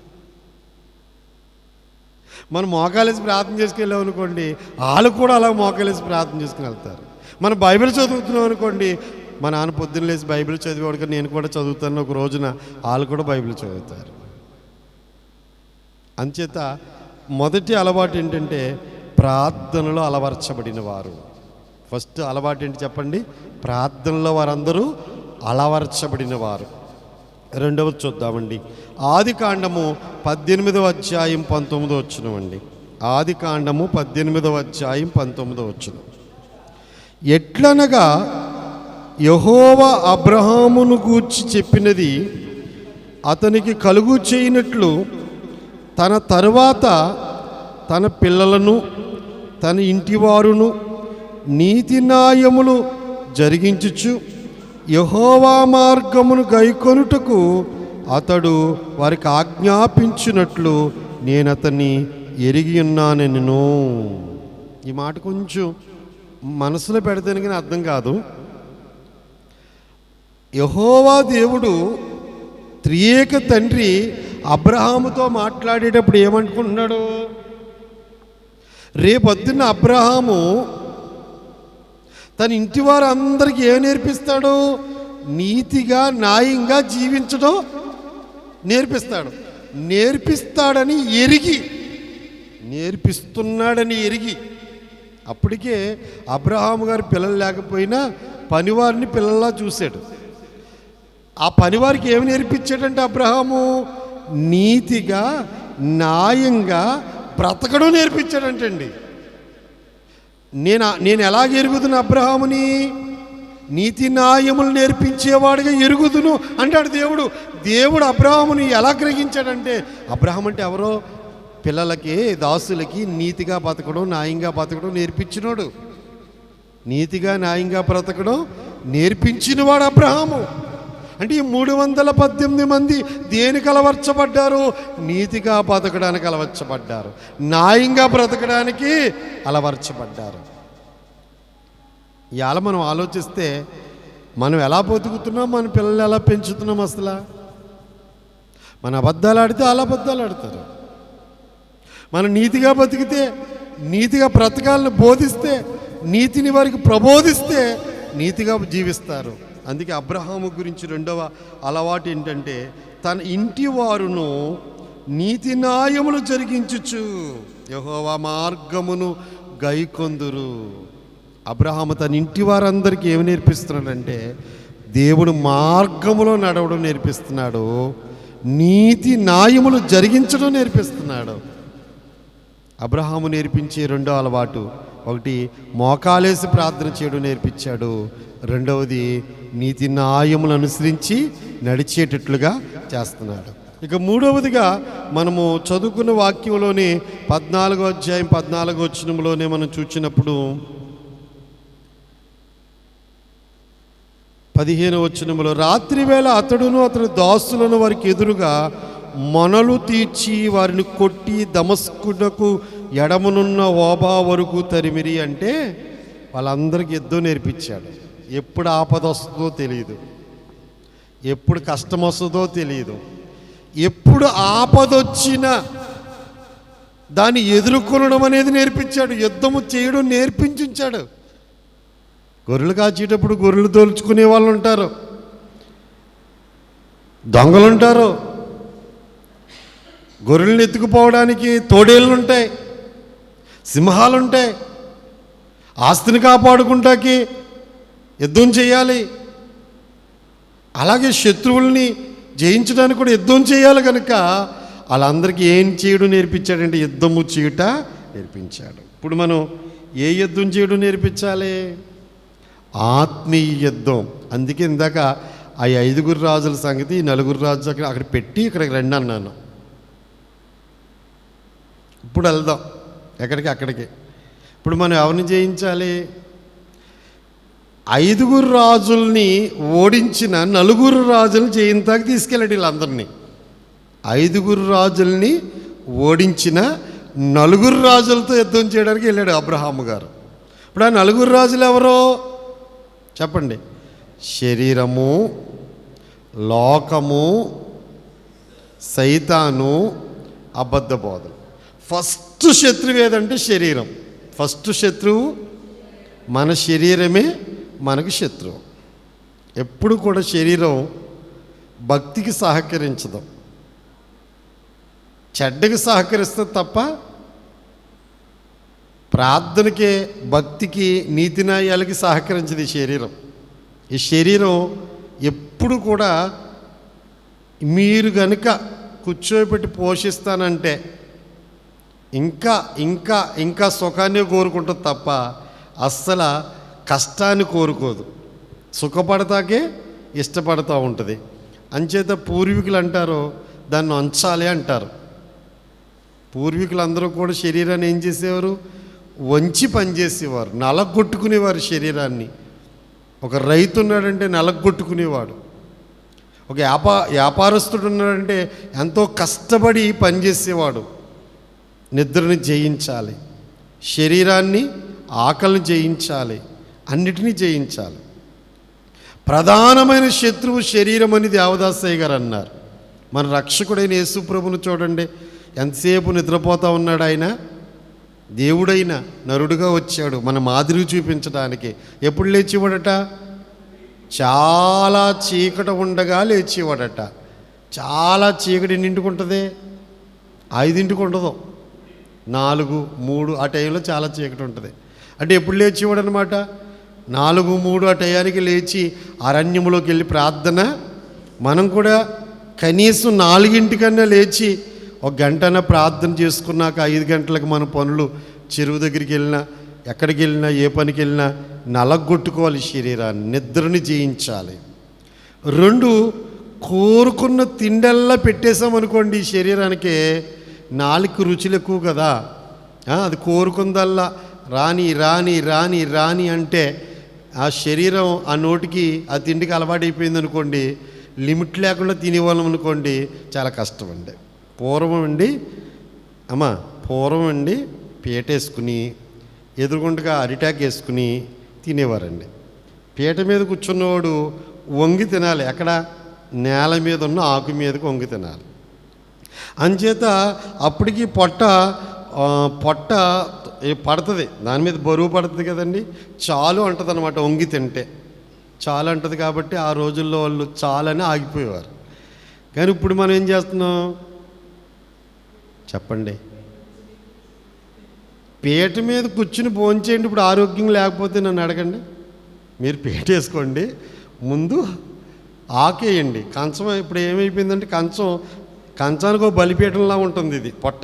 మనం మోకాలేసి ప్రార్థన చేసుకెళ్ళాం అనుకోండి, వాళ్ళు కూడా అలా మోకాలేసి ప్రార్థన చేసుకుని వెళ్తారు. మనం బైబిల్ చదువుతున్నాం అనుకోండి, మా నాన్న పొద్దున్న లేచి బైబిల్ చదివాడు, నేను కూడా చదువుతాను, ఒక రోజున వాళ్ళు కూడా బైబిల్ చదువుతారు. అంచేత మొదటి అలవాటు ఏంటంటే ప్రార్థనలో అలవర్చబడిన వారు. ఫస్ట్ అలవాటు ఏంటి చెప్పండి? ప్రార్థనలో వారందరూ అలవర్చబడిన వారు. 2వది చూద్దామండి. ఆదికాండము 18వ అధ్యాయం 19వ వచనం అండి. ఆదికాండము 18వ అధ్యాయం 19వ వచనం. ఎట్లనగా యెహోవా అబ్రహామును గూర్చి చెప్పినది అతనికి కలుగు చేయనట్లు తన తరువాత తన పిల్లలను తన ఇంటివారును నీతి న్యాయములు జరిగించుచు యెహోవా మార్గమును గైకొనుటకు అతడు వారికి ఆజ్ఞాపించినట్లు నేను అతన్ని ఎరిగి ఉన్నానెను. ఈ మాట కొంచెం మనసులో పెడితేనే కానీ అర్థం కాదు. యెహోవా దేవుడు త్రియేక తండ్రి అబ్రహాముతో మాట్లాడేటప్పుడు ఏమనుకుంటున్నాడు? రేపొద్దున్న అబ్రహాము తన ఇంటి వారు అందరికీ ఏం నేర్పిస్తాడు? నీతిగా న్యాయంగా జీవించడం నేర్పిస్తాడు. నేర్పిస్తాడని ఎరిగి, నేర్పిస్తున్నాడని ఎరిగి, అప్పటికే అబ్రహాము గారి పిల్లలు లేకపోయినా పనివారిని పిల్లల్లా చూశాడు. ఆ పనివారికి ఏమి నేర్పించాడంటే అబ్రహాము నీతిగా న్యాయంగా బ్రతకడం నేర్పించాడంటండి. నేను ఎలాగ ఎరుగుదును అబ్రహాముని? నీతి న్యాయములు నేర్పించేవాడిగా ఎరుగుదును అంటాడు దేవుడు. దేవుడు అబ్రహాముని ఎలా గ్రహించాడంటే, అబ్రహాం అంటే ఎవరో పిల్లలకి దాసులకి నీతిగా బతకడం న్యాయంగా బతకడం నేర్పించినోడు. నీతిగా న్యాయంగా బ్రతకడం నేర్పించినవాడు అబ్రహాము. అంటే ఈ 318 మంది దేనికి అలవర్చబడ్డారు? నీతిగా బతకడానికి అలవర్చబడ్డారు, న్యాయంగా బ్రతకడానికి అలవర్చబడ్డారు. ఇవాళ మనం ఆలోచిస్తే మనం ఎలా బతుకుతున్నాం, మన పిల్లలు ఎలా పెంచుతున్నాం? అసలు మన అబద్ధాలు ఆడితే అలా అబద్ధాలు ఆడతారు. మనం నీతిగా బతికితే, నీతిగా బ్రతకాలను బోధిస్తే, నీతిని వారికి ప్రబోధిస్తే నీతిగా జీవిస్తారు. అందుకే అబ్రహాము గురించి రెండవ అలవాటు ఏంటంటే, తన ఇంటి వారును నీతి న్యాయములు జరిగించుచు యెహోవా మార్గమును గైకొందురు. అబ్రహాము తన ఇంటి వారందరికీ ఏమి నేర్పిస్తున్నాడంటే, దేవుడు మార్గములో నడవడం నేర్పిస్తున్నాడు, నీతి న్యాయములు జరిగించడం నేర్పిస్తున్నాడు. అబ్రహాము నేర్పించే రెండో అలవాటు, ఒకటి మోకాలేసి ప్రార్థన చేయడం నేర్పించాడు, రెండవది నీతి న్యాయములు అనుసరించి నడిచేటట్లుగా చేస్తున్నాడు. ఇక మూడవదిగా మనము చదువుకున్న వాక్యంలోని 14వ అధ్యాయం 14వ వచనంలోనే మనం చూసినప్పుడు 15వ వచనంలో, రాత్రి వేళ అతడును అతని దాసులను వారికి ఎదురుగా మొనలు తీర్చి వారిని కొట్టి దమస్కునకు ఎడమనున్న ఓబా వరకు తరిమిరి. అంటే వాళ్ళందరికీ యుద్ధం నేర్పించాడు. ఎప్పుడు ఆపద వస్తుందో తెలియదు, ఎప్పుడు కష్టం వస్తుందో తెలియదు. ఎప్పుడు ఆపదొచ్చినా దాన్ని ఎదుర్కొనడం అనేది నేర్పించాడు. యుద్ధము చేయడం నేర్పించాడు. గొర్రెలు కాచేటప్పుడు గొర్రెలు తోల్చుకునే వాళ్ళు ఉంటారు, దొంగలు ఉంటారు, గొర్రెలను ఎత్తుకుపోవడానికి తోడేళ్ళు ఉంటాయి, సింహాలు ఉంటాయి. ఆస్తిని కాపాడుకుంటాకి యుద్ధం చేయాలి. అలాగే శత్రువుల్ని జయించడానికి కూడా యుద్ధం చేయాలి. కనుక వాళ్ళందరికీ ఏం చేయడం నేర్పించాడంటే యుద్ధము చేయట నేర్పించాడు. ఇప్పుడు మనం ఏ యుద్ధం చేయడం నేర్పించాలి? ఆత్మీయ యుద్ధం. అందుకే ఇందాక ఆ 5 రాజుల సంగతి, 4 రాజులు అక్కడ పెట్టి ఇక్కడికి రండి అన్నాను. ఇప్పుడు వెళ్దాం ఎక్కడికి? అక్కడికి. ఇప్పుడు మనం ఎవరిని జయించాలి? 5 రాజుల్ని ఓడించిన 4 రాజులను జయింతాకి తీసుకెళ్ళాడు వీళ్ళందరినీ. 5 రాజుల్ని ఓడించిన 4 రాజులతో యుద్ధం చేయడానికి వెళ్ళాడు అబ్రహాము గారు. ఇప్పుడు ఆ 4 రాజులు ఎవరో చెప్పండి? శరీరము, లోకము, సైతాను, అబద్ధ బోధలు. ఫస్ట్ శత్రువు ఏదంటే శరీరం. ఫస్ట్ శత్రువు మన శరీరమే మనకు శత్రువు. ఎప్పుడు కూడా శరీరం భక్తికి సహకరించదు, చెడ్డకి సహకరిస్తుంది తప్ప ప్రార్థనకే, భక్తికి, నీతి న్యాయాలకి సహకరించదు ఈ శరీరం. ఈ శరీరం ఎప్పుడు కూడా మీరు కనుక కూర్చోబెట్టి పోషిస్తానంటే ఇంకా ఇంకా ఇంకా సుఖాన్ని కోరుకుంటుంది తప్ప అస్సలు కష్టాన్ని కోరుకోదు. సుఖపడతాకే ఇష్టపడతా ఉంటుంది. అంచేత పూర్వీకులు అంటారు దాన్ని వంచాలి అంటారు. పూర్వీకులందరూ కూడా శరీరాన్ని ఏం చేసేవారు? వంచి పనిచేసేవారు, నలగొట్టుకునేవారు శరీరాన్ని. ఒక రైతు ఉన్నాడంటే నలగొట్టుకునేవాడు. ఒక వ్యాపారస్తుడు ఉన్నాడంటే ఎంతో కష్టపడి పనిచేసేవాడు. నిద్రని జయించాలి, శరీరాన్ని ఆకలిని జయించాలి, అన్నిటినీ జయించాలి. ప్రధానమైన శత్రువు శరీరం అని దేవదాసయ్య గారు అన్నారు. మన రక్షకుడైన యేసు ప్రభువును చూడండి, ఎంతసేపు నిద్రపోతూ ఉన్నాడు ఆయన. దేవుడైన నరుడుగా వచ్చాడు మన మాదిరి చూపించడానికి. ఎప్పుడు లేచేవాడట? చాలా చీకటి ఉండగా లేచేవాడట. చాలా చీకటి ఎన్నింటికి ఉంటుంది? 5ంటికి ఉండదు, 4, 3 ఆ టైంలో చాలా చీకటి ఉంటుంది. అంటే ఎప్పుడు లేచేవాడు అనమాట? 4, 3 ఆ టయానికి లేచి అరణ్యంలోకి వెళ్ళి ప్రార్థన. మనం కూడా కనీసం 4ంటికన్నా లేచి 1 గంటన ప్రార్థన చేసుకున్నాక 5 గంటలకు మన పనులు, చెరువు దగ్గరికి వెళ్ళినా ఎక్కడికి వెళ్ళినా ఏ పనికి వెళ్ళినా నలగొట్టుకోవాలి శరీరాన్ని, నిద్రని జయించాలి. 2, కోరుకున్న తిండల్లా పెట్టేసామనుకోండి ఈ శరీరానికి, 4 రుచులు ఎక్కువ కదా, అది కోరుకుందల్లా రాని రాని రాని రాని అంటే ఆ శరీరం ఆ నోటికి ఆ తిండికి అలవాటైపోయింది అనుకోండి, లిమిట్ లేకుండా తినేవాళ్ళం అనుకోండి, చాలా కష్టం అండి. పూర్వం అండి పీటేసుకుని ఎదురుగుండగా అరిటాక్ వేసుకుని తినేవారండి. పీట మీద కూర్చున్నవాడు వంగి తినాలి. ఎక్కడ? నేల మీద ఉన్న ఆకు మీదకి వంగి తినాలి. అంచేత అప్పటికి పొట్ట పడుతుంది, దాని మీద బరువు పడుతుంది కదండి. చాలు అంటుంది అనమాట వంగి తింటే, చాలు అంటుంది. కాబట్టి ఆ రోజుల్లో వాళ్ళు చాలని ఆగిపోయేవారు. కానీ ఇప్పుడు మనం ఏం చేస్తున్నాం చెప్పండి? పీట మీద కూర్చుని భోంచేయండి. ఇప్పుడు ఆరోగ్యం లేకపోతే నన్ను అడగండి. మీరు పీట వేసుకోండి, ముందు ఆకేయండి. కంచం ఇప్పుడు ఏమైపోయిందంటే కంచానికి ఒక బలిపీఠంలా ఉంటుంది. ఇది పొట్ట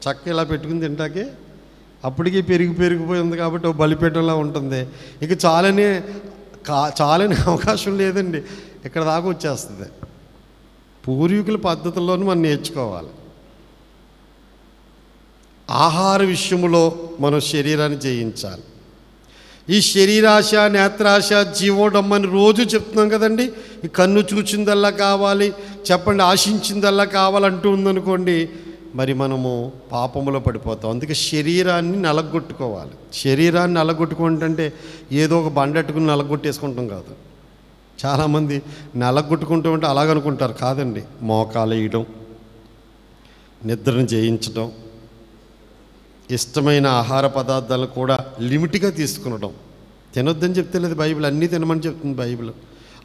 చక్క ఇలా పెట్టుకుని తింటాకే అప్పటికి పెరిగిపోయి ఉంది కాబట్టి ఒక బలిపీఠంలా ఉంటుంది. ఇక చాలనే అవకాశం లేదండి, ఇక్కడ దాకా వచ్చేస్తుంది. పూర్వీకుల పద్ధతుల్లోనూ మనం నేర్చుకోవాలి. ఆహార విషయంలో మనం శరీరాన్ని జయించాలి. ఈ శరీరాశ, నేత్రాశ, జీవోడమ్మని రోజు చెప్తున్నాం కదండి. ఈ కన్ను చూచిందల్లా కావాలి, చెప్పండి ఆశించిందల్లా కావాలంటూ ఉందనుకోండి, మరి మనము పాపములో పడిపోతాం. అందుకే శరీరాన్ని నలగొట్టుకోవాలి. శరీరాన్ని నలగొట్టుకుంటే ఏదో ఒక బండెట్టుకుని నలగొట్టేసుకుంటాం కాదు. చాలామంది నలగొట్టుకుంటూ ఉంటే అలాగనుకుంటారు. కాదండి, మోకాలు వేయడం, నిద్రను జయించడం, ఇష్టమైన ఆహార పదార్థాలు కూడా లిమిట్గా తీసుకునడం. తినొద్దని చెప్తే లేదు బైబిల్, అన్నీ తినమని చెప్తుంది బైబిల్.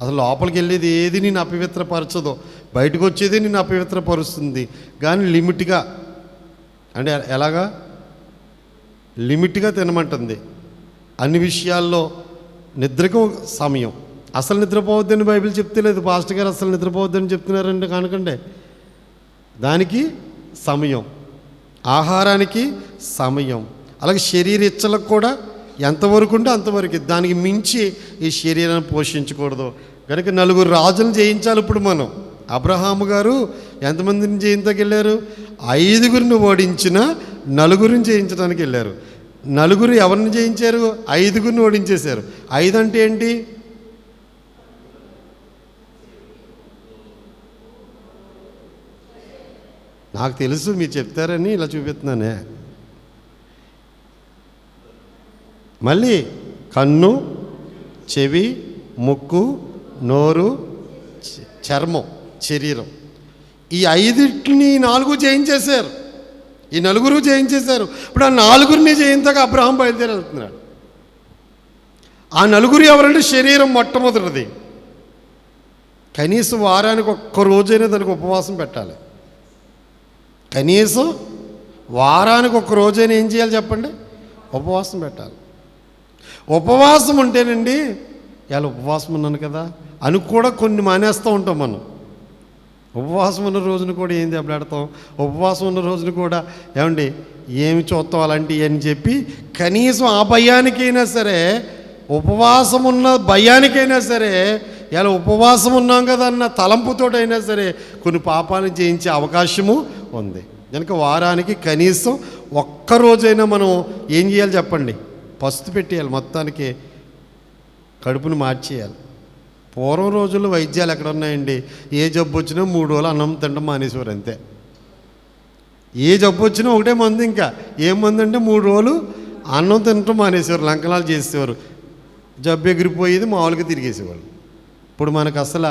అసలు లోపలికి వెళ్ళేది ఏది నేను అపవిత్రపరచదో, బయటకు వచ్చేది నేను అపవిత్రపరుస్తుంది. కానీ లిమిట్గా, అంటే ఎలాగా లిమిట్గా తినమంటుంది. అన్ని విషయాల్లో నిద్రకు సమయం. అసలు నిద్రపోవద్దని బైబిల్ చెప్తే లేదు. పాస్టర్ గారు అసలు నిద్రపోవద్దని చెప్తున్నారంటే కానకండి, దానికి సమయం, ఆహారానికి సమయం, అలాగే శరీర ఇచ్చలకు కూడా ఎంతవరకు ఉంటే అంతవరకు, దానికి మించి ఈ శరీరాన్ని పోషించకూడదు. కనుక 4 రాజులను జయించాలి. ఇప్పుడు మనం అబ్రహాము గారు ఎంతమందిని జయించడానికి వెళ్ళారు? 5గురిని ఓడించిన 4గురిని జయించడానికి వెళ్ళారు. 4 ఎవరిని జయించారు? 5గురిని ఓడించేశారు. 5 అంటే ఏంటి? నాకు తెలుసు మీరు చెప్తారని ఇలా చూపిస్తున్నానే. మళ్ళీ కన్ను, చెవి, ముక్కు, నోరు, చర్మం, శరీరం, ఈ 5టిని 4 జయించేశారు. ఈ 4 జయించేశారు. ఇప్పుడు ఆ 4గురిని జయించక అబ్రహాం బయలుదేరి వెళ్తున్నాడు. ఆ 4 ఎవరంటే శరీరం మొట్టమొదటిది. కనీసం వారానికి 1 రోజైనా దానికి ఉపవాసం పెట్టాలి. కనీసం వారానికి 1 రోజైనా ఏం చేయాలి చెప్పండి? ఉపవాసం పెట్టాలి. ఉపవాసం ఉంటేనండి, ఇలా ఉపవాసం ఉన్నాను కదా అని కూడా కొన్ని మానేస్తూ ఉంటాం మనం. ఉపవాసం ఉన్న రోజున కూడా ఏం దెబ్బలాడతాం, ఉపవాసం ఉన్న రోజున కూడా ఏమండి ఏమి చూస్తాం అలాంటివి అని చెప్పి కనీసం ఆ భయానికైనా సరే ఉపవాసం ఉన్న భయానికైనా సరే, ఇలా ఉపవాసం ఉన్నాం కదా అన్న తలంపుతోటైనా సరే కొన్ని పాపాలను చేయించే అవకాశము ఉంది. కనుక వారానికి కనీసం ఒక్కరోజైనా మనం ఏం చేయాలి చెప్పండి? పస్తు పెట్టేయాలి, మొత్తానికి కడుపును మార్చేయాలి. పూర్వం రోజుల్లో వైద్యాలు ఎక్కడ ఉన్నాయండి? ఏ జబ్బు వచ్చినా 3 రోజులు అన్నం తినడం మానేసేవారు అంతే. ఏ జబ్బు వచ్చినా ఒకటే మందు, ఇంకా ఏం మందు అంటే 3 రోజులు అన్నం తినటం మానేసేవారు, లంకనాలు చేసేవారు. జబ్బు ఎగిరిపోయేది, మామూలుగా తిరిగేసేవాళ్ళు. ఇప్పుడు మనకు అసలు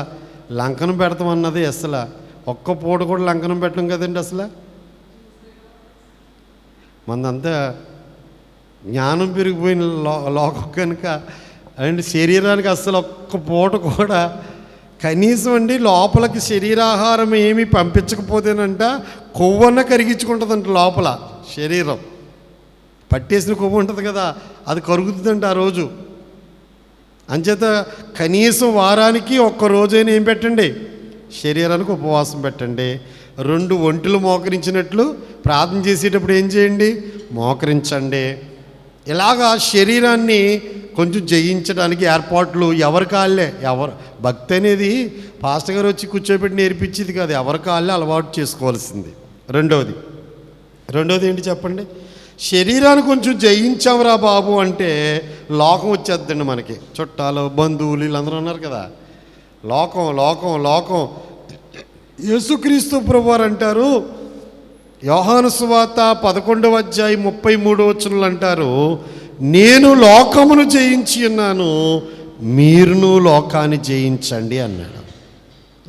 లంకనం పెడతాం అన్నది అసలు ఒక్క పూట కూడా లంకనం పెట్టడం కదండి. అసలు మనదంతా జ్ఞానం పెరిగిపోయిన లోకం కనుక అండ్ శరీరానికి అస్సలు ఒక్క పూట కూడా కనీసం అండి లోపలికి శరీరాహారం ఏమీ పంపించకపోతేనంట కొవ్వన్న కరిగించుకుంటుందంట. లోపల శరీరం పట్టేసిన కొవ్వు ఉంటుంది కదా, అది కరుగుతుందంట ఆ రోజు. అంచేత కనీసం వారానికి ఒక్క రోజైనా ఏం పెట్టండి? శరీరానికి ఉపవాసం పెట్టండి. 2 ఒంటెలు మోకరించినట్లు ప్రార్థన చేసేటప్పుడు ఏం చేయండి? మోకరించండి. ఇలాగా శరీరాన్ని కొంచెం జయించడానికి ఏర్పాట్లు ఎవరి కాళ్ళే. భక్తి అనేది పాస్టర్ గారు వచ్చి కూర్చోబెట్టి నేర్పించేది కాదు, ఎవరి కాళ్ళే అలవాటు చేసుకోవాల్సింది. రెండోది ఏంటి చెప్పండి? శరీరాన్ని కొంచెం జయించావురా బాబు అంటే లోకం వచ్చేద్దండి మనకి. చుట్టాలు, బంధువులు వీళ్ళందరూ ఉన్నారు కదా. లోకం యేసుక్రీస్తు ప్రభువారు అంటారు, యోహాను సువార్త 11వ అధ్యాయం 33వ వచనంలో అంటారు, నేను లోకమును జయించి ఉన్నాను, మీరును లోకాన్ని జయించండి అన్నాడు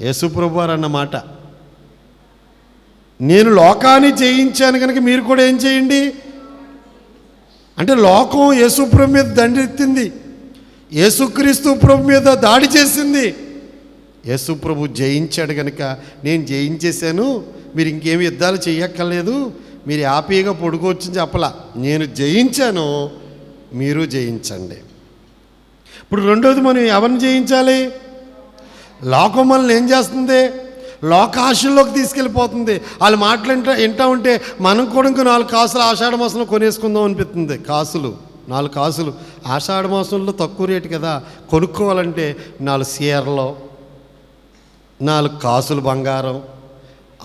యేసు ప్రభువారు అన్నమాట. నేను లోకాన్ని జయించాను కనుక మీరు కూడా ఏం చేయండి అంటే, లోకం యేసు ప్రభు మీద దండెత్తింది, యేసుక్రీస్తు ప్రభు మీద దాడి చేసింది. యేసు ప్రభు జయించాడు కనుక నేను జయించేశాను, మీరు ఇంకేమి యుద్ధాలు చేయక్కర్లేదు, మీరు హ్యాపీగా పడుకోవచ్చని చెప్పలా. నేను జయించాను, మీరు జయించండి. ఇప్పుడు రెండోది, మనం ఎవరిని జయించాలి? లోకం మనల్ని ఏం చేస్తుంది? లోకాశల్లోకి తీసుకెళ్ళిపోతుంది. వాళ్ళు మాటలు వింటా ఉంటే మనం కూడా ఇంకో 4 కాసులు ఆషాఢ మాసంలో కొనేసుకుందాం అనిపిస్తుంది. 4 కాసులు ఆషాఢ మాసంలో తక్కువ రేటు కదా, కొనుక్కోవాలంటే 4 చీరలు, 4 కాసులు బంగారం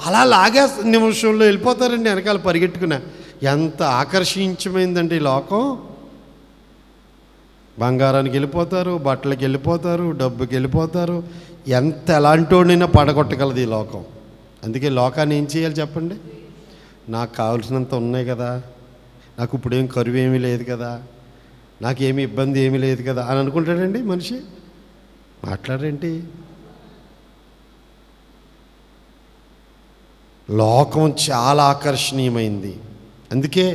అలా లాగే నిమిషంలో వెళ్ళిపోతారండి వెనకాల పరిగెట్టుకున్న. ఎంత ఆకర్షించమైందండి ఈ లోకం. బంగారానికి వెళ్ళిపోతారు, బట్టలకి వెళ్ళిపోతారు, డబ్బుకి వెళ్ళిపోతారు. ఎలాంటోడైనా పడగొట్టగలదు ఈ లోకం. అందుకే లోకాన్ని ఏం చేయాలి చెప్పండి? నాకు కావాల్సినంత ఉన్నాయి కదా, నాకు ఇప్పుడేం కరువు ఏమీ లేదు కదా, నాకేమీ ఇబ్బంది ఏమీ లేదు కదా అని అనుకుంటాడండి మనిషి. మాట్లాడేంటి? లోకం చాలా ఆకర్షణీయమైంది. అందుకే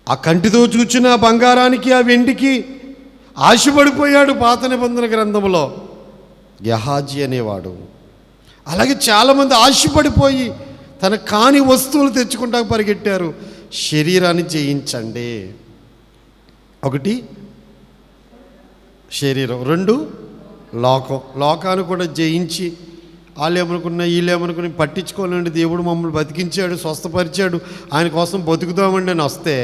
ఆ కంటితో చూచిన బంగారానికి, ఆ వెండికి ఆశపడిపోయాడు పాత నిబంధన గ్రంథంలో గెహాజీ అనేవాడు. అలాగే చాలామంది ఆశపడిపోయి తన కాని వస్తువులు తెచ్చుకుంటా పరిగెట్టారు. శరీరాన్ని జయించండి. 1 శరీరం, 2 లోకాన్ని కూడా జయించి వాళ్ళు వీళ్ళేమనుకుని పట్టించుకోవాలండి. దేవుడు మమ్మల్ని బతికించాడు, స్వస్థపరిచాడు, ఆయన కోసం బతుకుతామండి అని వస్తే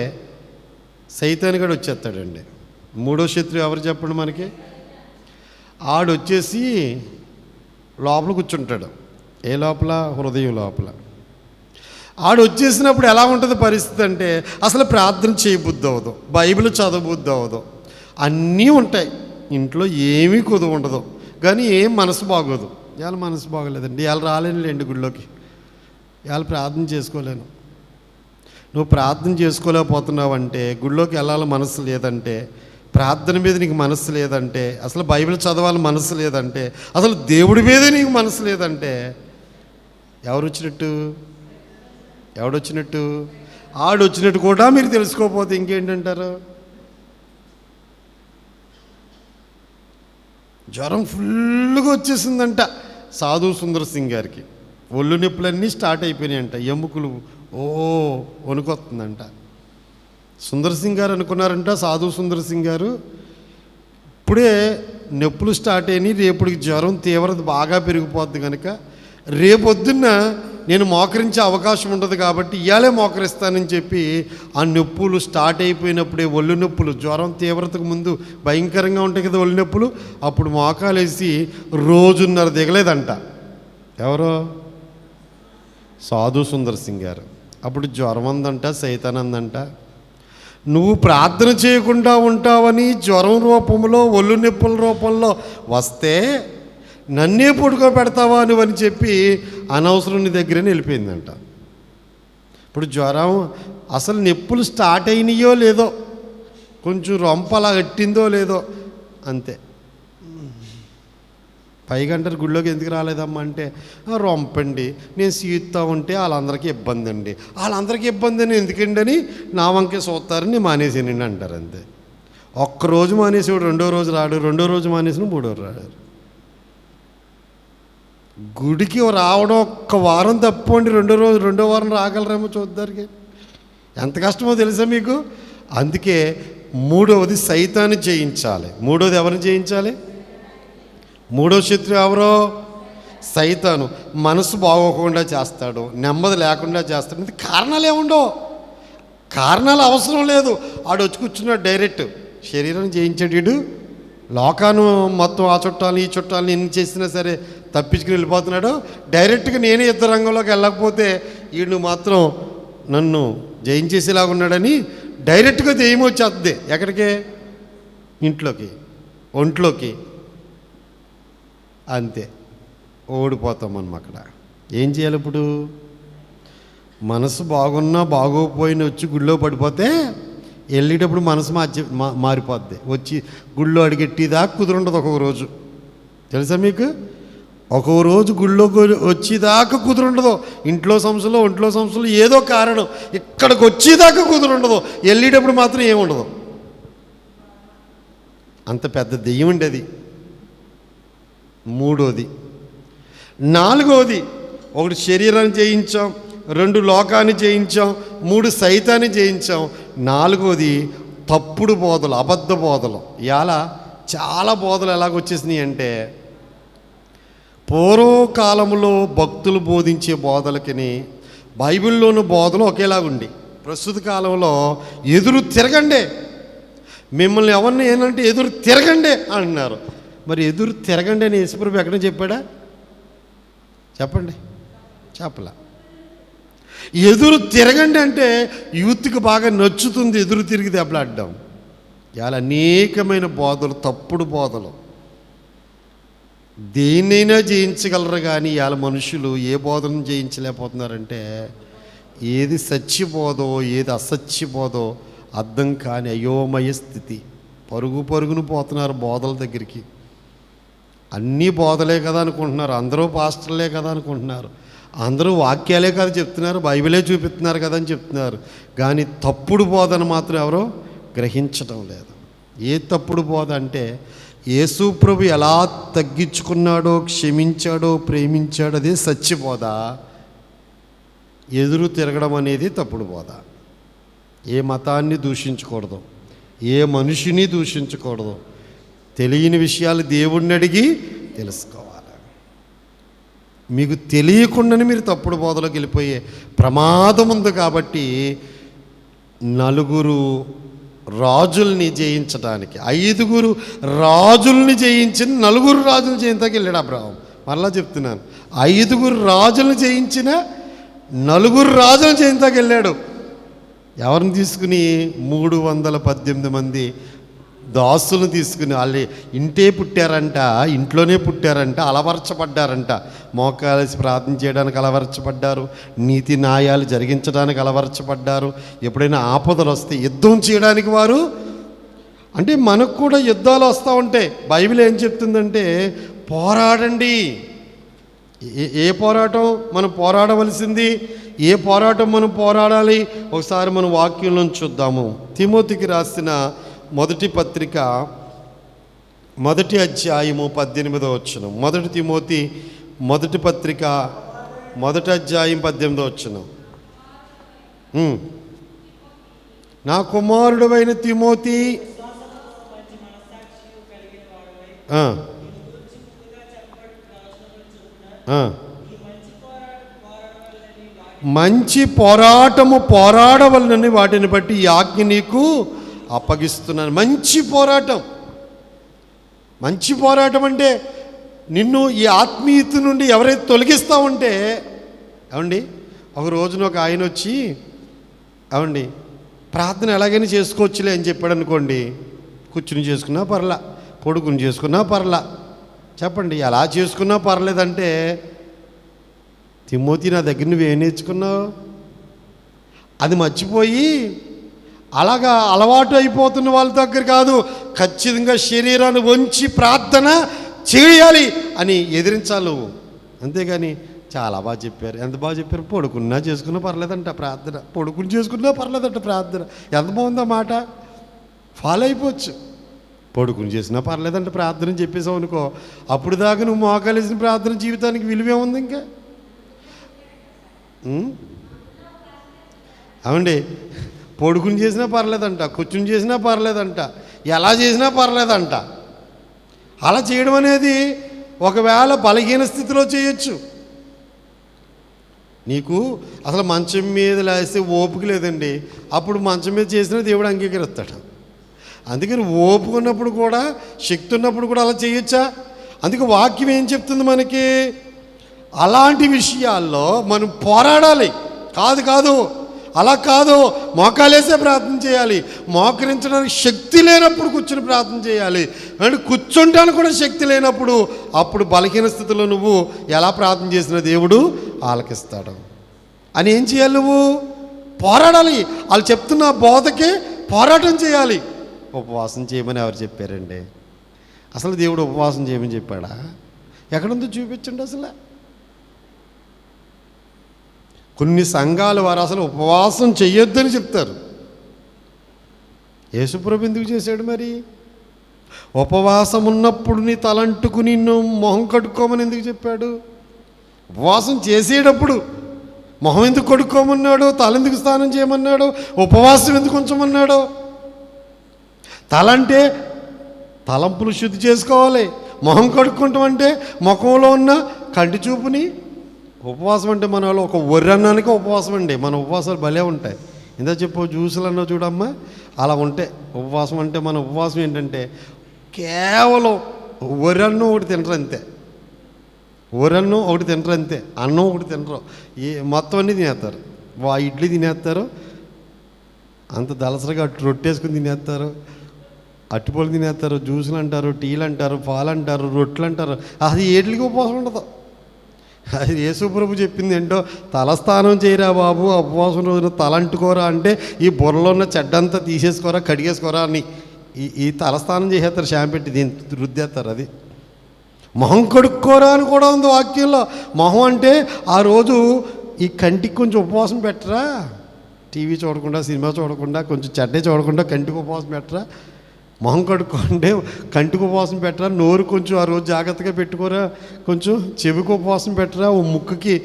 సైతాను గడు వచ్చేస్తాడండి. 3వ శత్రువు ఎవరు చెప్పండి మనకి? ఆడొచ్చేసి లోపల కూర్చుంటాడు. ఏ లోపల? హృదయం లోపల. ఆడొచ్చేసినప్పుడు ఎలా ఉంటుంది పరిస్థితి అంటే, అసలు ప్రార్థన చేయబుద్ధి అవ్వదు, బైబిల్ చదవబుద్ధి అవ్వదు, అన్నీ ఉంటాయి ఇంట్లో, ఏమీ కుదువ ఉండదు, కానీ ఏం మనసు బాగోదు. ఇవాళ మనసు బాగోలేదండి, ఇవాళ రాలేనులేండి గుడిలోకి, ఇవాళ ప్రార్థన చేసుకోలేను. నువ్వు ప్రార్థన చేసుకోలేకపోతున్నావంటే, గుడిలోకి వెళ్ళాలి మనసు లేదంటే, ప్రార్థన మీద నీకు మనసు లేదంటే, అసలు బైబిల్ చదవాలి మనసు లేదంటే, అసలు దేవుడి మీదే నీకు మనసు లేదంటే ఎవడొచ్చినట్టు? ఆడొచ్చినట్టు కూడా మీరు తెలుసుకోకపోతే ఇంకేంటంటారు? జ్వరం ఫుల్గా వచ్చేసిందంట సాధు సుందర్ సింగ్ గారికి. ఒళ్ళు నొప్పులన్నీ స్టార్ట్ అయిపోయినాయంట, ఎముకలు వణుకొస్తుందంట. సుందర్ సింగ్ గారు అనుకున్నారంట, సాధు సుందర్ సింగ్ గారు ఇప్పుడే నొప్పులు స్టార్ట్ అయినాయి, రేపటికి జ్వరం తీవ్రత బాగా పెరిగిపోద్ది కనుక రేపొద్దున్న నేను మోకరించే అవకాశం ఉండదు కాబట్టి ఇవాళే మోకరిస్తానని చెప్పి ఆ నొప్పులు స్టార్ట్ అయిపోయినప్పుడే, ఒళ్ళు నొప్పులు జ్వరం తీవ్రతకు ముందు భయంకరంగా ఉంటాయి కదా ఒళ్ళు నొప్పులు, అప్పుడు మోకాలేసి రోజున్నర దిగలేదంట. ఎవరో సాధు సుందర్ సింగ్ గారు. అప్పుడు జ్వరం ఉందంట, సైతానందంట. నువ్వు ప్రార్థన చేయకుండా ఉంటావని జ్వరం రూపంలో, ఒళ్ళు నొప్పుల రూపంలో వస్తే నన్నే పడుకోబెడతావా నువ్వని చెప్పి అనవసరం నీ దగ్గరనే వెళ్ళిపోయిందంట. ఇప్పుడు జ్వరం అసలు నొప్పులు స్టార్ట్ అయినాయో లేదో, కొంచెం రొంపలా కట్టిందో లేదో అంతే. పైగంటారు గుళ్ళోకి ఎందుకు రాలేదమ్మా అంటే, రొంపండి నేను సీత్తా ఉంటే వాళ్ళందరికీ ఇబ్బంది అండి, వాళ్ళందరికీ ఇబ్బంది అని ఎందుకండి అని నా వంకే చూస్తారని మానేసానండి అంటారు అంతే. ఒక్కరోజు మానేసేవాడు రెండో రోజు రాడు, రెండో రోజు మానేసిన మూడో రాడు. గుడికి రావడం ఒక్క వారం తప్పండి, రెండో వారం రాగలరేమో చూద్దరికి. ఎంత కష్టమో తెలుసా మీకు? అందుకే మూడవది సైతాన్ని జయించాలి. మూడోది ఎవరిని జయించాలి? మూడో శత్రువు ఎవరో? సైతాను. మనసు బాగోకుండా చేస్తాడు, నెమ్మది లేకుండా చేస్తాడు. ఇది కారణాలు ఏముండవు, కారణాలు అవసరం లేదు. ఆడు వచ్చి కూర్చున్నాడు డైరెక్ట్. శరీరాన్ని జయించాడు వీడు. లోకాను మొత్తం ఆ చుట్టాలని ఈ చుట్టాలని ఎన్ని చేసినా సరే తప్పించుకుని వెళ్ళిపోతున్నాడు. డైరెక్ట్గా నేనే యుద్ధ రంగంలోకి వెళ్ళకపోతే వీడు మాత్రం నన్ను జయించేసేలాగా ఉన్నాడని డైరెక్ట్గా దెయ్యం వచ్చేస్తుంది. ఎక్కడికి? ఇంట్లోకి, ఒంట్లోకి. అంతే, ఓడిపోతాం మనం అక్కడ. ఏం చేయాలి ఇప్పుడు? మనసు బాగున్నా బాగోకపోయినా వచ్చి గుళ్ళో పడిపోతే వెళ్ళేటప్పుడు మనసు మారిపోద్ది. వచ్చి గుళ్ళో అడిగెట్టేదాకా కుదురుండదు ఒక్కొక్క రోజు. తెలుసా మీకు? ఒక్కొక్క రోజు గుళ్ళోకి వచ్చేదాకా కుదురుండదు. ఇంట్లో సమస్యలు, ఒంట్లో సమస్యలు, ఏదో కారణం ఇక్కడికి వచ్చేదాకా కుదురుండదు. వెళ్ళేటప్పుడు మాత్రం ఏముండదు. అంత పెద్ద దెయ్యం ఉండేది. మూడోది. నాలుగోది, ఒకటి శరీరాన్ని జయించాం, రెండు లోకాన్ని జయించాం, మూడు సైతాన్ని జయించాం. నాలుగోది తప్పుడు బోధలు, అబద్ధ బోధలు. ఇవాళ చాలా బోధలు ఎలాగొచ్చేసినాయి అంటే, పూర్వకాలంలో భక్తులు బోధించే బోధలకి బైబిల్లోని బోధలు ఒకేలాగుండి, ప్రస్తుత కాలంలో ఎదురు తిరగండి, మిమ్మల్ని ఎవరిని ఏంటంటే ఎదురు తిరగండి అంటున్నారు. మరి ఎదురు తిరగండి అని యేసుప్రభు ఎక్కడ చెప్పాడా? చెప్పండి, చెప్పలా. ఎదురు తిరగండి అంటే యూత్కి బాగా నచ్చుతుంది, ఎదురు తిరిగి దెబ్బలాడ్డాం. ఇవాళ అనేకమైన బోధలు, తప్పుడు బోధలు. దేన్నైనా జయించగలరు కానీ ఇవాళ మనుషులు ఏ బోధలను జయించలేకపోతున్నారంటే, ఏది సత్యబోధో ఏది అసత్యబోధో అర్థం కాని అయోమయ స్థితి. పరుగును పోతున్నారు బోధల దగ్గరికి. అన్నీ బోధలే కదా అనుకుంటున్నారు, అందరూ పాస్టర్లే కదా అనుకుంటున్నారు, అందరూ వాక్యాలే కదా చెప్తున్నారు, బైబిలే చూపిస్తున్నారు కదా అని చెప్తున్నారు. కానీ తప్పుడు బోధన మాత్రం ఎవరో గ్రహించడం లేదు. ఏ తప్పుడు బోధ అంటే, యేసు ప్రభు ఎలా తగ్గించుకున్నాడో, క్షమించాడో, ప్రేమించాడో అదే సత్యబోధ. ఎదురు తిరగడం అనేది తప్పుడు బోధ. ఏ మతాన్ని దూషించకూడదు, ఏ మనిషిని దూషించకూడదు. తెలియని విషయాలు దేవుణ్ణి అడిగి తెలుసుకోవాలి. మీకు తెలియకుండానే మీరు తప్పుడు బోధలోకి వెళ్ళిపోయే ప్రమాదం ఉంది. కాబట్టి నలుగురు రాజుల్ని జయించడానికి, 5 రాజుల్ని జయించిన, 4 రాజులు జయించడానికి వెళ్ళాడు అబ్రహాం. మరలా చెప్తున్నాను, 5 రాజులను జయించిన 4 రాజులను జయించడానికి వెళ్ళాడు. ఎవరిని తీసుకుని? 318 మంది దాసులను తీసుకుని. వాళ్ళు ఇంటే పుట్టారంట, ఇంట్లోనే పుట్టారంట, అలవర్చబడ్డారంట. మోకాలేసి ప్రార్థన చేయడానికి అలవర్చబడ్డారు, నీతి న్యాయాలు జరిగించడానికి అలవర్చబడ్డారు. ఎప్పుడైనా ఆపదలు వస్తే యుద్ధం చేయడానికి వారు. అంటే మనకు కూడా యుద్ధాలు వస్తూ ఉంటాయి. బైబిల్ ఏం చెప్తుందంటే, పోరాడండి. ఏ పోరాటం మనం పోరాడవలసింది? ఏ పోరాటం మనం పోరాడాలి? ఒకసారి మనం వాక్యంలో చూద్దాము. తిమోతికి రాసిన మొదటి పత్రిక 1వ అధ్యాయము 18వ వచనం. 1 తిమోతి మొదటి పత్రిక 1వ అధ్యాయం 18వ వచనం. నా కుమారుడైన తిమోతి, మంచి పోరాటము పోరాడవలనని వాటిని బట్టి ఈ ఆజ్ఞ నీకు అప్పగిస్తున్నాను. మంచి పోరాటం. మంచి పోరాటం అంటే నిన్ను ఈ ఆత్మీయత నుండి ఎవరైతే తొలగిస్తూ ఉంటే, అవండి ఒక రోజున ఒక ఆయన వచ్చి, అవండి ప్రార్థన ఎలాగైనా చేసుకోవచ్చులే అని చెప్పాడు అనుకోండి, కూర్చుని చేసుకున్నా పర్లా, పొడుకుని చేసుకున్నా పర్లా, చెప్పండి ఎలా చేసుకున్నా పర్లేదంటే, తిమోతి నా దగ్గర నువ్వేం నేర్చుకున్నావు? అది మర్చిపోయి అలాగా అలవాటు అయిపోతున్న వాళ్ళ దగ్గర కాదు, ఖచ్చితంగా శరీరాన్ని వంచి ప్రార్థన చేయాలి అని ఎదిరించాలి నువ్వు. అంతేగాని చాలా బాగా చెప్పారు, ఎంత బాగా చెప్పారు, పొడుకున్నా చేసుకున్నా పర్లేదంట ప్రార్థన, పొడుకుని చేసుకున్నా పర్లేదంట ప్రార్థన. ఎంత బాగుందా మాట, ఫాలో అయిపోవచ్చు. పొడుకుని చేసినా పర్లేదంట ప్రార్థన చెప్పేసావు అనుకో, అప్పుడు దాకా నువ్వు మోకాలేసిన ప్రార్థన జీవితానికి విలువే ఉంది ఇంకా. అవండి పొడుకుని చేసినా పర్లేదంట, కూర్చుని చేసినా పర్లేదంట, ఎలా చేసినా పర్లేదంట. అలా చేయడం అనేది ఒకవేళ బలహీన స్థితిలో చేయొచ్చు. నీకు అసలు మంచం మీద లేస్తే ఓపిక లేదండి, అప్పుడు మంచం మీద చేసినా దేవుడు అంగీకరిస్తాడు. అందుకని ఓపుకున్నప్పుడు కూడా, శక్తి ఉన్నప్పుడు కూడా అలా చేయొచ్చా? అందుకే వాక్యం ఏం చెప్తుంది మనకి? అలాంటి విషయాల్లో మనం పోరాడాలి. కాదు అలా కాదు, మోకాలేసే ప్రార్థన చేయాలి. మోకరించడానికి శక్తి లేనప్పుడు కూర్చుని ప్రార్థన చేయాలి. అంటే కూర్చుంటానికి కూడా శక్తి లేనప్పుడు, అప్పుడు బలహీన స్థితిలో నువ్వు ఎలా ప్రార్థన చేసినా దేవుడు ఆలకిస్తాడు. అని ఏం చేయాలి? నువ్వు పోరాడాలి. వాళ్ళు చెప్తున్న బోధకే పోరాటం చేయాలి. ఉపవాసం చేయమని ఎవరు చెప్పారండి? అసలు దేవుడు ఉపవాసం చేయమని చెప్పాడా? ఎక్కడుందో చూపించండి. అసలు కొన్ని సంఘాల వారు అసలు ఉపవాసం చెయ్యొద్దని చెప్తారు. యేసుప్రభు ఎందుకు చేశాడు మరి? ఉపవాసం ఉన్నప్పుడు నీ తలంటుకు నిన్ను మొహం కడుక్కోమని ఎందుకు చెప్పాడు? ఉపవాసం చేసేటప్పుడు మొహం ఎందుకు కడుక్కోమన్నాడు? తల ఎందుకు స్నానం చేయమన్నాడు? ఉపవాసం ఎందుకు ఉంచమన్నాడు? తలంటే తలంపులు శుద్ధి చేసుకోవాలి. మొహం కడుక్కుంటాం అంటే ముఖంలో ఉన్న కంటి చూపుని. ఉపవాసం అంటే మన వాళ్ళు ఒక ఒర్రన్నానికి ఉపవాసం అండి. మన ఉపవాసాలు భలే ఉంటాయి. ఇందా చెప్పు జ్యూసులు అన్నా చూడమ్మా, అలా ఉంటాయి ఉపవాసం అంటే. మన ఉపవాసం ఏంటంటే కేవలం ఒరన్నం ఒకటి తినరు అంతే. ఒరన్నం ఒకటి తినరు అంతే. అన్నం ఒకటి తినరు, మొత్తం అన్నీ తినేస్తారు. ఇడ్లీ తినేస్తారు, అంత దళసరిగా రొట్టేసుకుని తినేస్తారు, అట్టిపళ్ళు తినేస్తారు, జ్యూసులు అంటారు, టీలు అంటారు, పాలు అంటారు, రొట్టెలు అంటారు. అది ఏట్లకి ఉపవాసం ఉండదు. అది యేసుప్రభు చెప్పింది ఏంటో, తలస్నానం చేయరా బాబు, ఉపవాసం రోజున తల అంటుకోరా అంటే ఈ బుర్రలో ఉన్న చెడ్డంతా తీసేసుకోరా, కడిగేసుకోరా అని ఈ తలస్నానం చేసేస్తారు, షాంపు పెట్టి దీన్ని రుద్దేస్తారు. అది మొహం కడుక్కోరా అని కూడా ఉంది వాక్యంలో. మొహం అంటే ఆ రోజు ఈ కంటికి కొంచెం ఉపవాసం పెట్టరా, టీవీ చూడకుండా, సినిమా చూడకుండా, కొంచెం చెడ్డే చూడకుండా కంటికి ఉపవాసం పెట్టరా. మొహం కడుక్కుంటే కంటికి ఉపవాసం పెట్టరా. నోరు కొంచెం ఆ రోజు జాగ్రత్తగా పెట్టుకోరా, కొంచెం చెవికి ఉపవాసం పెట్టరా. ఓ ముక్కుకి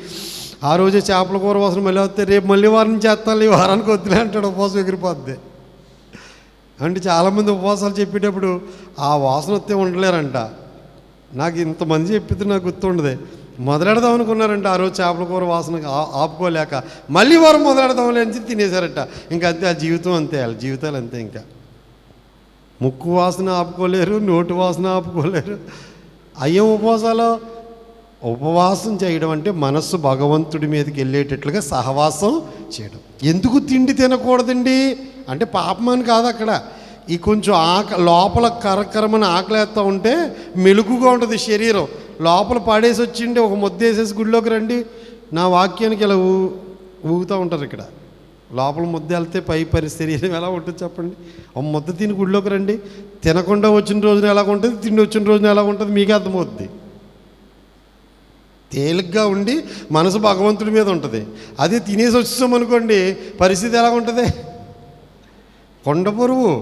ఆ రోజే చేపల కూర వాసన మళ్ళీ వస్తే రేపు మళ్ళీ వారం చేస్తాను, ఈ వారానికి వద్దులే అంటాడు, ఉపవాసం ఎగిరిపోద్ది. అంటే చాలామంది ఉపవాసాలు చెప్పేటప్పుడు ఆ వాసన వస్తే ఉండలేరంట. నాకు ఇంతమంది చెప్పితే నాకు గుర్తుండదే. మొదలెడదాం అనుకున్నారంట ఆ రోజు చేపల కూర వాసన ఆపుకోలేక, మళ్ళీ వారం మొదలెడదాంలే అని తినేశారంట. ఇంకా అంతే, ఆ జీవితం అంతే, వాళ్ళ జీవితాలు అంతే. ఇంకా ముక్కు వాసన ఆపుకోలేరు, నోటి వాసన ఆపుకోలేరు. అయ్యే ఉపవాసాలు. ఉపవాసం చేయడం అంటే మనస్సు భగవంతుడి మీదకి వెళ్ళేటట్లుగా సహవాసం చేయడం. ఎందుకు తిండి తినకూడదండి అంటే పాపమని కాదు అక్కడ. ఈ కొంచెం లోపల కరకరమని ఆకలేస్తూ ఉంటే మెలుగుగా ఉంటుంది శరీరం. లోపల పడేసి వచ్చిండి ఒక ముద్ద వేసేసి గుడిలోకి రండి, నా వాక్యానికి ఇలా ఊగుతూ ఉంటారు. ఇక్కడ లోపల ముద్ద వెళ్తే పై శరీరం ఎలా ఉంటుంది చెప్పండి. ఒక ముద్ద తిని గుడిలోకి రండి, తినకుండా వచ్చిన రోజున ఎలా ఉంటుంది, తిండి వచ్చిన రోజున ఎలా ఉంటుంది మీకే అర్థమవుద్ది. తేలిగ్గా ఉండి మనసు భగవంతుడి మీద ఉంటుంది. అదే తినేసి వచ్చామనుకోండి పరిస్థితి ఎలా ఉంటుంది? కొండ పురుగు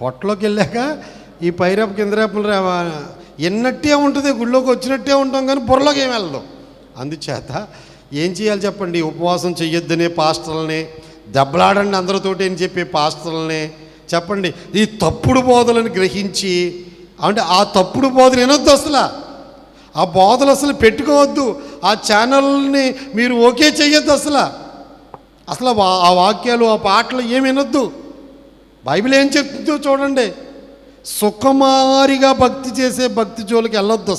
పొట్టలోకి వెళ్ళాక ఈ పైరేపు కింద రేపులు ఎన్నట్టే ఉంటుంది, గుళ్ళోకి వచ్చినట్టే ఉంటాం కానీ బుర్రలోకి ఏమి వెళ్దాం. అందుచేత ఏం చేయాలి చెప్పండి? ఉపవాసం చెయ్యొద్దనే పాస్టర్లని, దెబ్బలాడండి అందరితోటి అని చెప్పే పాస్టర్లని చెప్పండి. ఈ తప్పుడు బోధలను గ్రహించి, అంటే ఆ తప్పుడు బోధన వినొద్దు అసలు. ఆ బోధలు అసలు పెట్టుకోవద్దు. ఆ ఛానల్ని మీరు ఓకే చేయొద్దు. అసలు ఆ వాక్యాలు, ఆ పాటలు ఏమి వినొద్దు. బైబిల్ ఏం చెప్తుందో చూడండి. సుకుమారిగా భక్తి చేసే భక్తి జోలికి వెళ్ళొద్దు.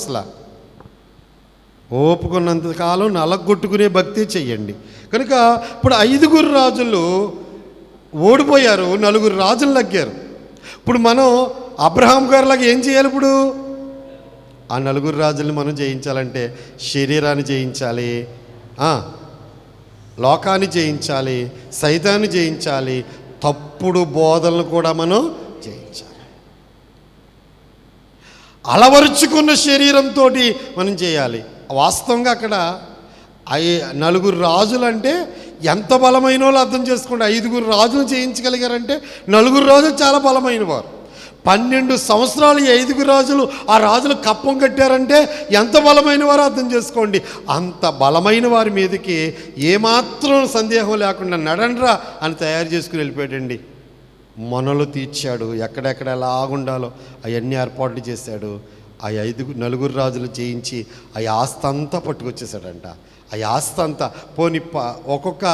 ఓపుకున్నంతకాలం నలగొట్టుకునే భక్తి చెయ్యండి. కనుక ఇప్పుడు 5 రాజులు ఓడిపోయారు, 4 రాజులు లగ్గారు. ఇప్పుడు మనం అబ్రహాం గారిలాగా ఏం చేయాలి? ఇప్పుడు ఆ 4 రాజుల్ని మనం జయించాలంటే శరీరాన్ని జయించాలి, లోకాన్ని జయించాలి, సైతాన్ని జయించాలి, తప్పుడు బోధనలు కూడా మనం జయించాలి. అలవరుచుకున్న శరీరంతో మనం చేయాలి. వాస్తవంగా అక్కడ 4 రాజులు అంటే ఎంత బలమైన వాళ్ళు అర్థం చేసుకోండి. 5 రాజులు జయించగలిగారంటే 4 రాజులు చాలా బలమైన వారు. 12 సంవత్సరాలు 5 రాజులు ఆ రాజులు కప్పం కట్టారంటే ఎంత బలమైన వారు అర్థం చేసుకోండి. అంత బలమైన వారి మీదకి ఏమాత్రం సందేహం లేకుండా నడండ్రా అని తయారు చేసుకుని వెళ్ళిపోయాడండి. మొనలు తీర్చాడు, ఎక్కడెక్కడ ఎలాగుండాలో అవన్నీ ఏర్పాట్లు చేశాడు. ఆ 4 రాజులు జయించి ఆ ఆస్తి అంతా పట్టుకొచ్చేసాడంట. ఆ ఆస్తి అంతా పోని ఒక్కొక్క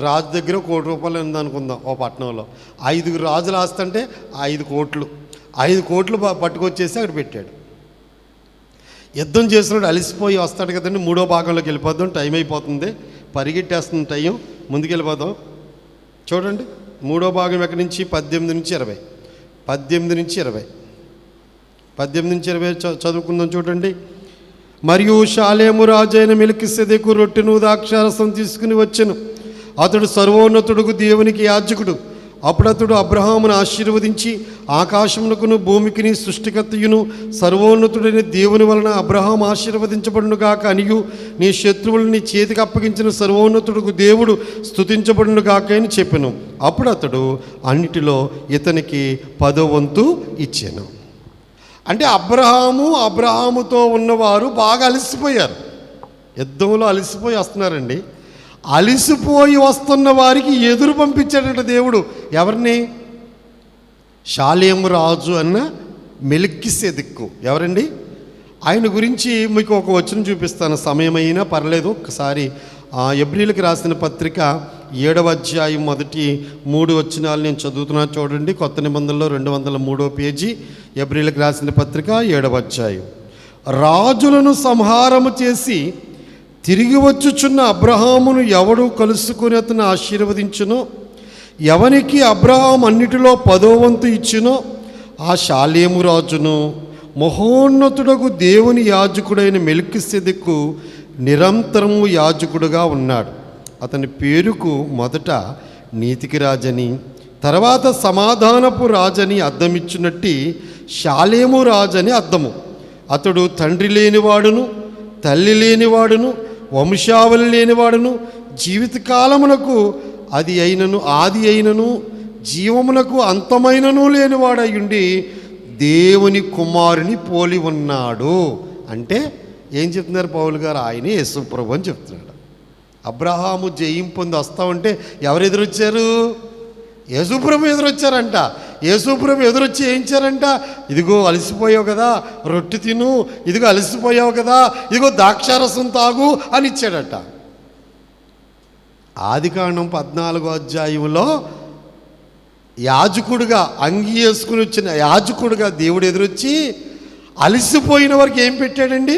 రాజు దగ్గర 1 కోటి రూపాయలు ఉందనుకుందాం. ఓ పట్టణంలో 5 రాజుల ఆస్తి అంటే 5 కోట్లు. 5 కోట్లు పట్టుకొచ్చేసి అక్కడ పెట్టాడు. యుద్ధం చేసినప్పుడు అలిసిపోయి వస్తాడు కదండి. 3వ భాగంలోకి వెళ్ళిపోదాం, టైం అయిపోతుంది, పరిగెట్టేస్తుంది టైం, ముందుకెళ్ళిపోదాం. చూడండి 3వ భాగం ఎక్కడి నుంచి 18 నుంచి 20. 18 నుంచి 20 చదువుకుందాం. చూడండి. మరియు షాలేము రాజైన మెల్కీసెదెకు రొట్టెను ద్రాక్షారసం తీసుకుని వచ్చెను. అతడు సర్వోన్నతుడుకు దేవునికి యాజకుడు. అప్పుడు అతడు అబ్రహామును ఆశీర్వదించి, ఆకాశమునకును భూమికిని సృష్టికర్తయును సర్వోన్నతుడైన దేవుని వలన అబ్రహాం ఆశీర్వదించబడునుగాక అనియు, నీ శత్రువులను నీ చేతికి అప్పగించిన సర్వోన్నతుడుకు దేవుడు స్తుతించబడునుగాక అని చెప్పెను. అప్పుడు అతడు అన్నిటిలో ఇతనికి 10వ వంతు ఇచ్చాను. అంటే అబ్రహాముతో ఉన్నవారు బాగా అలసిపోయారు. యుద్ధంలో అలసిపోయి వస్తున్నారండి. అలసిపోయి వస్తున్న వారికి ఎదురు పంపించాడంట దేవుడు. ఎవరిని? షాలేము రాజు అన్న మెల్కీసెదెకు. ఎవరండి? ఆయన గురించి మీకు ఒక వచనం చూపిస్తాను, సమయమైనా పర్లేదు. ఒకసారి ఎబ్రీయులకు రాసిన పత్రిక 7వ అధ్యాయం మొదటి 3 వచనాలు నేను చదువుతున్నాను. చూడండి. కొత్త నిబంధనలో 203వ పేజీ, ఎబ్రీయులకు రాసిన పత్రిక 7వ అధ్యాయం. రాజులను సంహారము చేసి తిరిగి వచ్చుచున్న అబ్రహామును ఎవడు కలుసుకుని అతను ఆశీర్వదించునో, ఎవనికి అబ్రహాం అన్నిటిలో 10వ వంతు ఇచ్చునో ఆ షాలేము రాజును మహోన్నతుడకు దేవుని యాజకుడైన మెల్కీసెదెకు నిరంతరము యాజకుడుగా ఉన్నాడు. అతని పేరుకు మొదట నీతికి రాజని, తర్వాత సమాధానపు రాజని అద్దమిచ్చినట్టి షాలేము రాజని అద్దము. అతడు తండ్రి లేనివాడును, తల్లి లేనివాడును, వంశావళి లేనివాడును, జీవితకాలమునకు ఆది అయినను జీవమునకు అంతమైనను లేనివాడయుండి దేవుని కుమారుని పోలి ఉన్నాడు. అంటే ఏం చెప్తున్నారు పౌలు గారు? ఆయనే యేసు ప్రభు అని చెప్తున్నాడు. అబ్రహాము జయం పొంది వస్తా ఉంటే ఎవరు ఎదురొచ్చారు? యేసు ప్రభు ఎదురొచ్చారంట. యేసు ప్రభు ఎదురొచ్చి ఏం ఇచ్చారంట? ఇదిగో అలసిపోయావు కదా, రొట్టె తిను, ఇదిగో అలసిపోయావు కదా, ఇదిగో ద్రాక్షారసం తాగు అని ఇచ్చాడట. ఆదికాండం 14వ అధ్యాయంలో యాజకుడుగా అంగీ వేసుకుని వచ్చిన యాజకుడుగా దేవుడు ఎదురొచ్చి అలసిపోయిన వారికి ఏం పెట్టాడండి?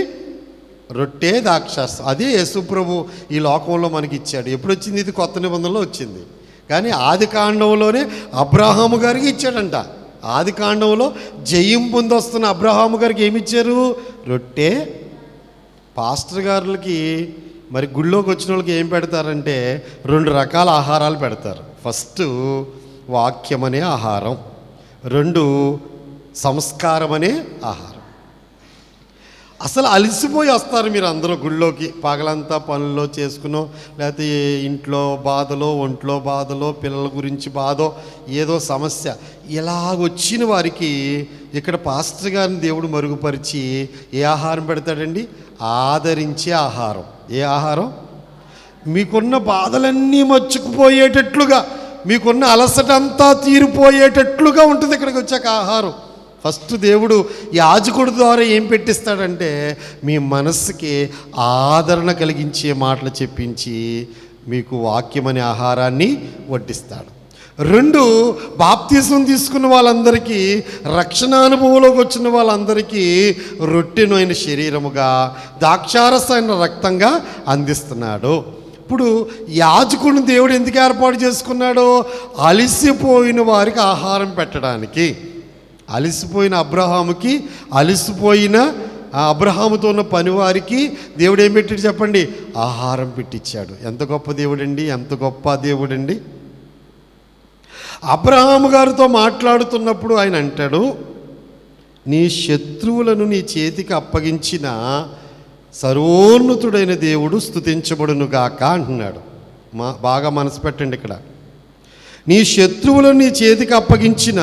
రొట్టె, ద్రాక్షారసం. అదే యేసు ప్రభు ఈ లోకంలో మనకి ఇచ్చాడు. ఎప్పుడు వచ్చింది? ఇది కొత్త నిబంధనలో వచ్చింది. కానీ ఆది కాండంలోనే అబ్రహాము గారికి ఇచ్చాడంట. ఆది కాండంలో జయం పొందొస్తున్న అబ్రహాము గారికి ఏమి ఇచ్చారు? రొట్టె. పాస్టర్ గారులకి మరి గుళ్ళోకి వచ్చిన వాళ్ళకి ఏం పెడతారంటే 2 రకాల ఆహారాలు పెడతారు. ఫస్ట్ వాక్యం అనే ఆహారం, 2 సంస్కారం అనే ఆహారం. అసలు అలసిపోయి వస్తారు మీరు అందరూ గుళ్ళోకి. పగలంతా పనుల్లో చేసుకునో, లేకపోతే ఇంట్లో బాధలో, ఒంట్లో బాధలో, పిల్లల గురించి బాధో, ఏదో సమస్య ఇలాగొచ్చిన వారికి ఇక్కడ పాస్టర్ గారిని దేవుడు మరుగుపరిచి ఏ ఆహారం పెడతాడండి? ఆదరించే ఆహారం. ఏ ఆహారం? మీకున్న బాధలన్నీ మర్చుకుపోయేటట్లుగా, మీకున్న అలసట అంతా తీరిపోయేటట్లుగా ఉంటుంది ఇక్కడికి వచ్చాక ఆహారం. ఫస్ట్ దేవుడు యాజకుడి ద్వారా ఏం పెట్టిస్తాడంటే మీ మనస్సుకి ఆదరణ కలిగించే మాటలు చెప్పించి మీకు వాక్యం అనే ఆహారాన్ని వడ్డిస్తాడు. 2, బాప్తిసం తీసుకున్న వాళ్ళందరికీ, రక్షణ అనుభవంలోకి వచ్చిన వాళ్ళందరికీ రొట్టెనైన శరీరముగా, ద్రాక్షారసమైన రక్తంగా అందిస్తున్నాడు. ఇప్పుడు యాజకుడిని దేవుడు ఎందుకు ఏర్పాటు చేసుకున్నాడో, అలిసిపోయిన వారికి ఆహారం పెట్టడానికి. అలిసిపోయిన అబ్రహాముకి, అలిసిపోయిన అబ్రహాముతో ఉన్న పనివారికి దేవుడు ఏం పెట్టాడు చెప్పండి? ఆహారం పెట్టించాడు. ఎంత గొప్ప దేవుడండి, ఎంత గొప్ప దేవుడండి. అబ్రహాము గారితో మాట్లాడుతున్నప్పుడు ఆయన అంటాడు, నీ శత్రువులను నీ చేతికి అప్పగించిన సర్వోన్నతుడైన దేవుడు స్తుతించబడును గాక అంటున్నాడు. బాగా మనసు పెట్టండి ఇక్కడ. నీ శత్రువులను నీ చేతికి అప్పగించిన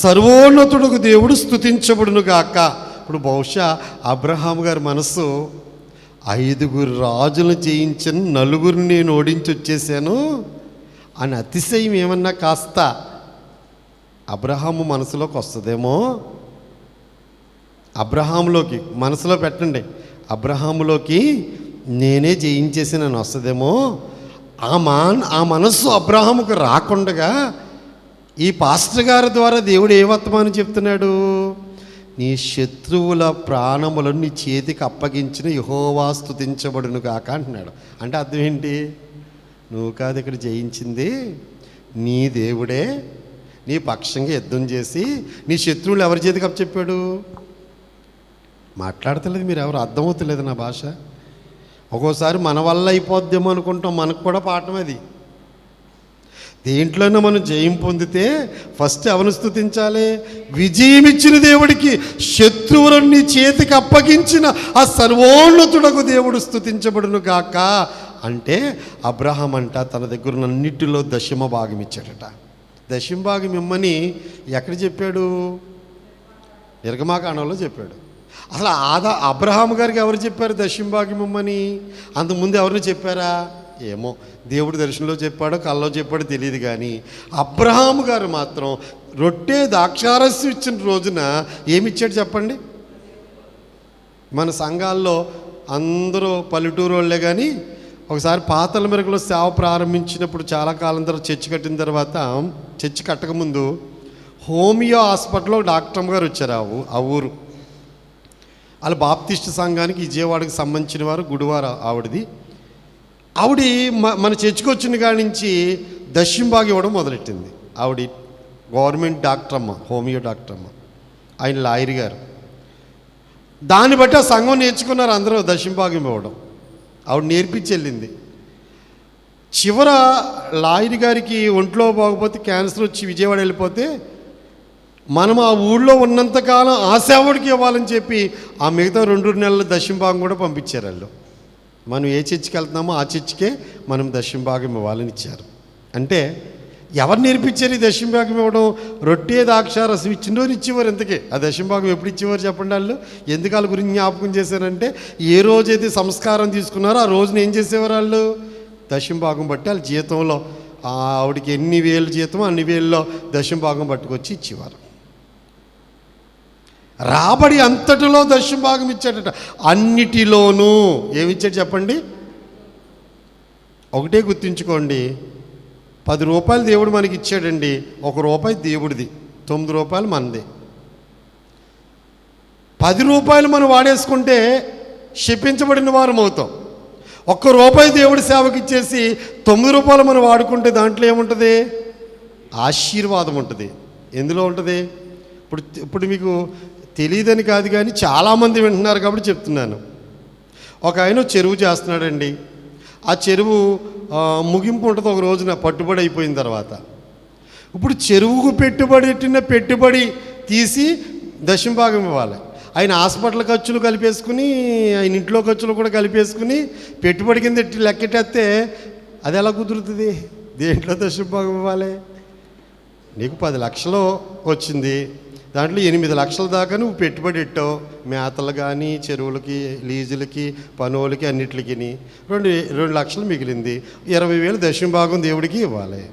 సర్వోన్నతుడుకు దేవుడు స్తుతించబడును గాక. ఇప్పుడు బహుశా అబ్రహాము గారి మనసు, 5 రాజులను జయించిన 4 నేను ఓడించి వచ్చేసాను అని అతిశయం ఏమన్నా కాస్త అబ్రహాము మనసులోకి వస్తుందేమో. అబ్రహాములోకి మనసులో పెట్టండి, అబ్రహాములోకి నేనే జయించేసానని వస్తుందేమో. ఆ మనస్సు అబ్రహాముకు రాకుండగా ఈ పాస్టర్ గారి ద్వారా దేవుడు ఏ వర్తమానం చెప్తున్నాడు? నీ శత్రువుల ప్రాణములను నీ చేతికి అప్పగించిన యెహోవా స్తుతించబడును గాక అంటున్నాడు. అంటే అర్థం ఏంటి? నువ్వు కాదు ఇక్కడ జయించింది, నీ దేవుడే నీ పక్షంగా యుద్ధం చేసి నీ శత్రువులు ఎవరి చేతికి అప్పచెప్పాడు? మాట్లాడతలేదు మీరు ఎవరు, అర్థమవుతలేదు నా భాష. ఒక్కోసారి మన వల్ల అయిపోద్దేమో అనుకుంటాం, మనకు కూడా పాఠం అది. దేంట్లోనే మనం జయం పొందితే ఫస్ట్ ఎవరిని స్తుతించాలి? విజయం ఇచ్చిన దేవుడికి, శత్రువులను నీ చేతికి అప్పగించిన ఆ సర్వోన్నతుడకు దేవుడు స్తుతించబడును గాక. అంటే అబ్రహాం అంట తన దగ్గర అన్నిటిలో దశమ భాగం ఇచ్చాడట. దశమ భాగం ఇమ్మని ఎక్కడ చెప్పాడు? నిర్గమాకాండంలో చెప్పాడు. అసలు అబ్రహాం గారికి ఎవరు చెప్పారు దశమ భాగం ఇమ్మని? అంతకుముందు ఎవరిని చెప్పారా? ఏమో, దేవుడు దర్శనంలో చెప్పాడో కల్లో చెప్పాడో తెలియదు. కానీ అబ్రహాము గారు మాత్రం రొట్టె ద్రాక్షారసం ఇచ్చిన రోజున ఏమిచ్చాడు చెప్పండి? మన సంఘాల్లో అందరూ పల్లెటూరు వాళ్ళే. కానీ ఒకసారి పాతల మెరుగులో సేవ ప్రారంభించినప్పుడు చాలా కాలం తర్వాత చర్చి కట్టిన తర్వాత, చర్చి కట్టకముందు హోమియో హాస్పిటల్లో డాక్టర్ గారు వచ్చారు ఆ ఊరు. వాళ్ళు బాప్టిస్ట్ సంఘానికి విజయవాడకి సంబంధించిన వారు, గుడివారు ఆవిడది. ఆవిడ మన చర్చికి వచ్చిన కాడి నుంచి దశమ భాగం ఇవ్వడం మొదలెట్టింది. ఆవిడ గవర్నమెంట్ డాక్టర్ అమ్మ, హోమియో డాక్టర్ అమ్మ, ఆయన లాయర్ గారు. దాన్ని బట్టి ఆ సంఘం నేర్చుకున్నారు అందరూ దశమ భాగం ఇవ్వడం. ఆవిడ నేర్పించి వెళ్ళింది. చివర లాయర్ గారికి ఒంట్లో బాగపోతే క్యాన్సర్ వచ్చి విజయవాడ వెళ్ళిపోతే మనం ఆ ఊళ్ళో ఉన్నంతకాలం ఆ సేవడికి ఇవ్వాలని చెప్పి ఆ మిగతా 2 నెలల దశమ భాగం కూడా పంపించారు వాళ్ళు. మనం ఏ చర్చికి వెళ్తున్నామో ఆ చర్చికే మనం దశమ భాగం ఇవ్వాలని ఇచ్చారు. అంటే ఎవరు నేర్పించారు ఈ దశమ భాగం ఇవ్వడం? రొట్టె ద్రాక్షారసం ఇచ్చిన రోజు ఇచ్చేవారు. ఇంతకే ఆ దశమ భాగం ఎప్పుడు ఇచ్చేవారు చెప్పండి? వాళ్ళు ఎందుకు వాళ్ళ గురించి జ్ఞాపకం చేశారంటే, ఏ రోజైతే సంస్కారం తీసుకున్నారో ఆ రోజున ఏం చేసేవారు వాళ్ళు? దశమ భాగం బట్టి వాళ్ళ జీతంలో ఆవిడకి ఎన్ని వేలు జీతం అన్ని వేల్లో దశమ భాగం పట్టుకొచ్చి ఇచ్చేవారు. రాబడి అంతటిలో దశమ భాగం ఇచ్చాడట. అన్నిటిలోనూ ఏమిచ్చాడు చెప్పండి? ఒకటే గుర్తుంచుకోండి, 10 రూపాయలు దేవుడు మనకి ఇచ్చాడండి. 1 రూపాయి దేవుడిది, 9 రూపాయలు మనది. 10 రూపాయలు మనం వాడేసుకుంటే శపించబడిన వారం అవుతాం. 1 రూపాయి దేవుడి సేవకి ఇచ్చేసి 9 రూపాయలు మనం వాడుకుంటే దాంట్లో ఏముంటుంది? ఆశీర్వాదం ఉంటుంది. ఎందులో ఉంటుంది? ఇప్పుడు మీకు తెలియదని కాదు, కానీ చాలామంది వింటున్నారు కాబట్టి చెప్తున్నాను. ఒక ఆయన చెరువు చేస్తున్నాడండి. ఆ చెరువు ముగింపు ఉంటుంది ఒక రోజున, పట్టుబడి అయిపోయిన తర్వాత. ఇప్పుడు చెరువుకు పెట్టుబడి తీసి దశమ భాగం ఇవ్వాలి. ఆయన హాస్పిటల్ ఖర్చులు కలిపేసుకుని, ఆయన ఇంట్లో ఖర్చులు కూడా కలిపేసుకుని పెట్టుబడి కింద లెక్కెట్టేస్తే అది ఎలా కుదురుతుంది? దేంట్లో దశమ భాగం ఇవ్వాలి? నీకు 10 లక్షలు వచ్చింది, దాంట్లో 8 లక్షల దాకా నువ్వు పెట్టుబడి పెట్టావు. మేతలు కానీ, చెరువులకి, లీజులకి, పనులకి, అన్నిటికి 2 లక్షలు మిగిలింది. 20,000 దశమ భాగం దేవుడికి ఇవ్వాలి.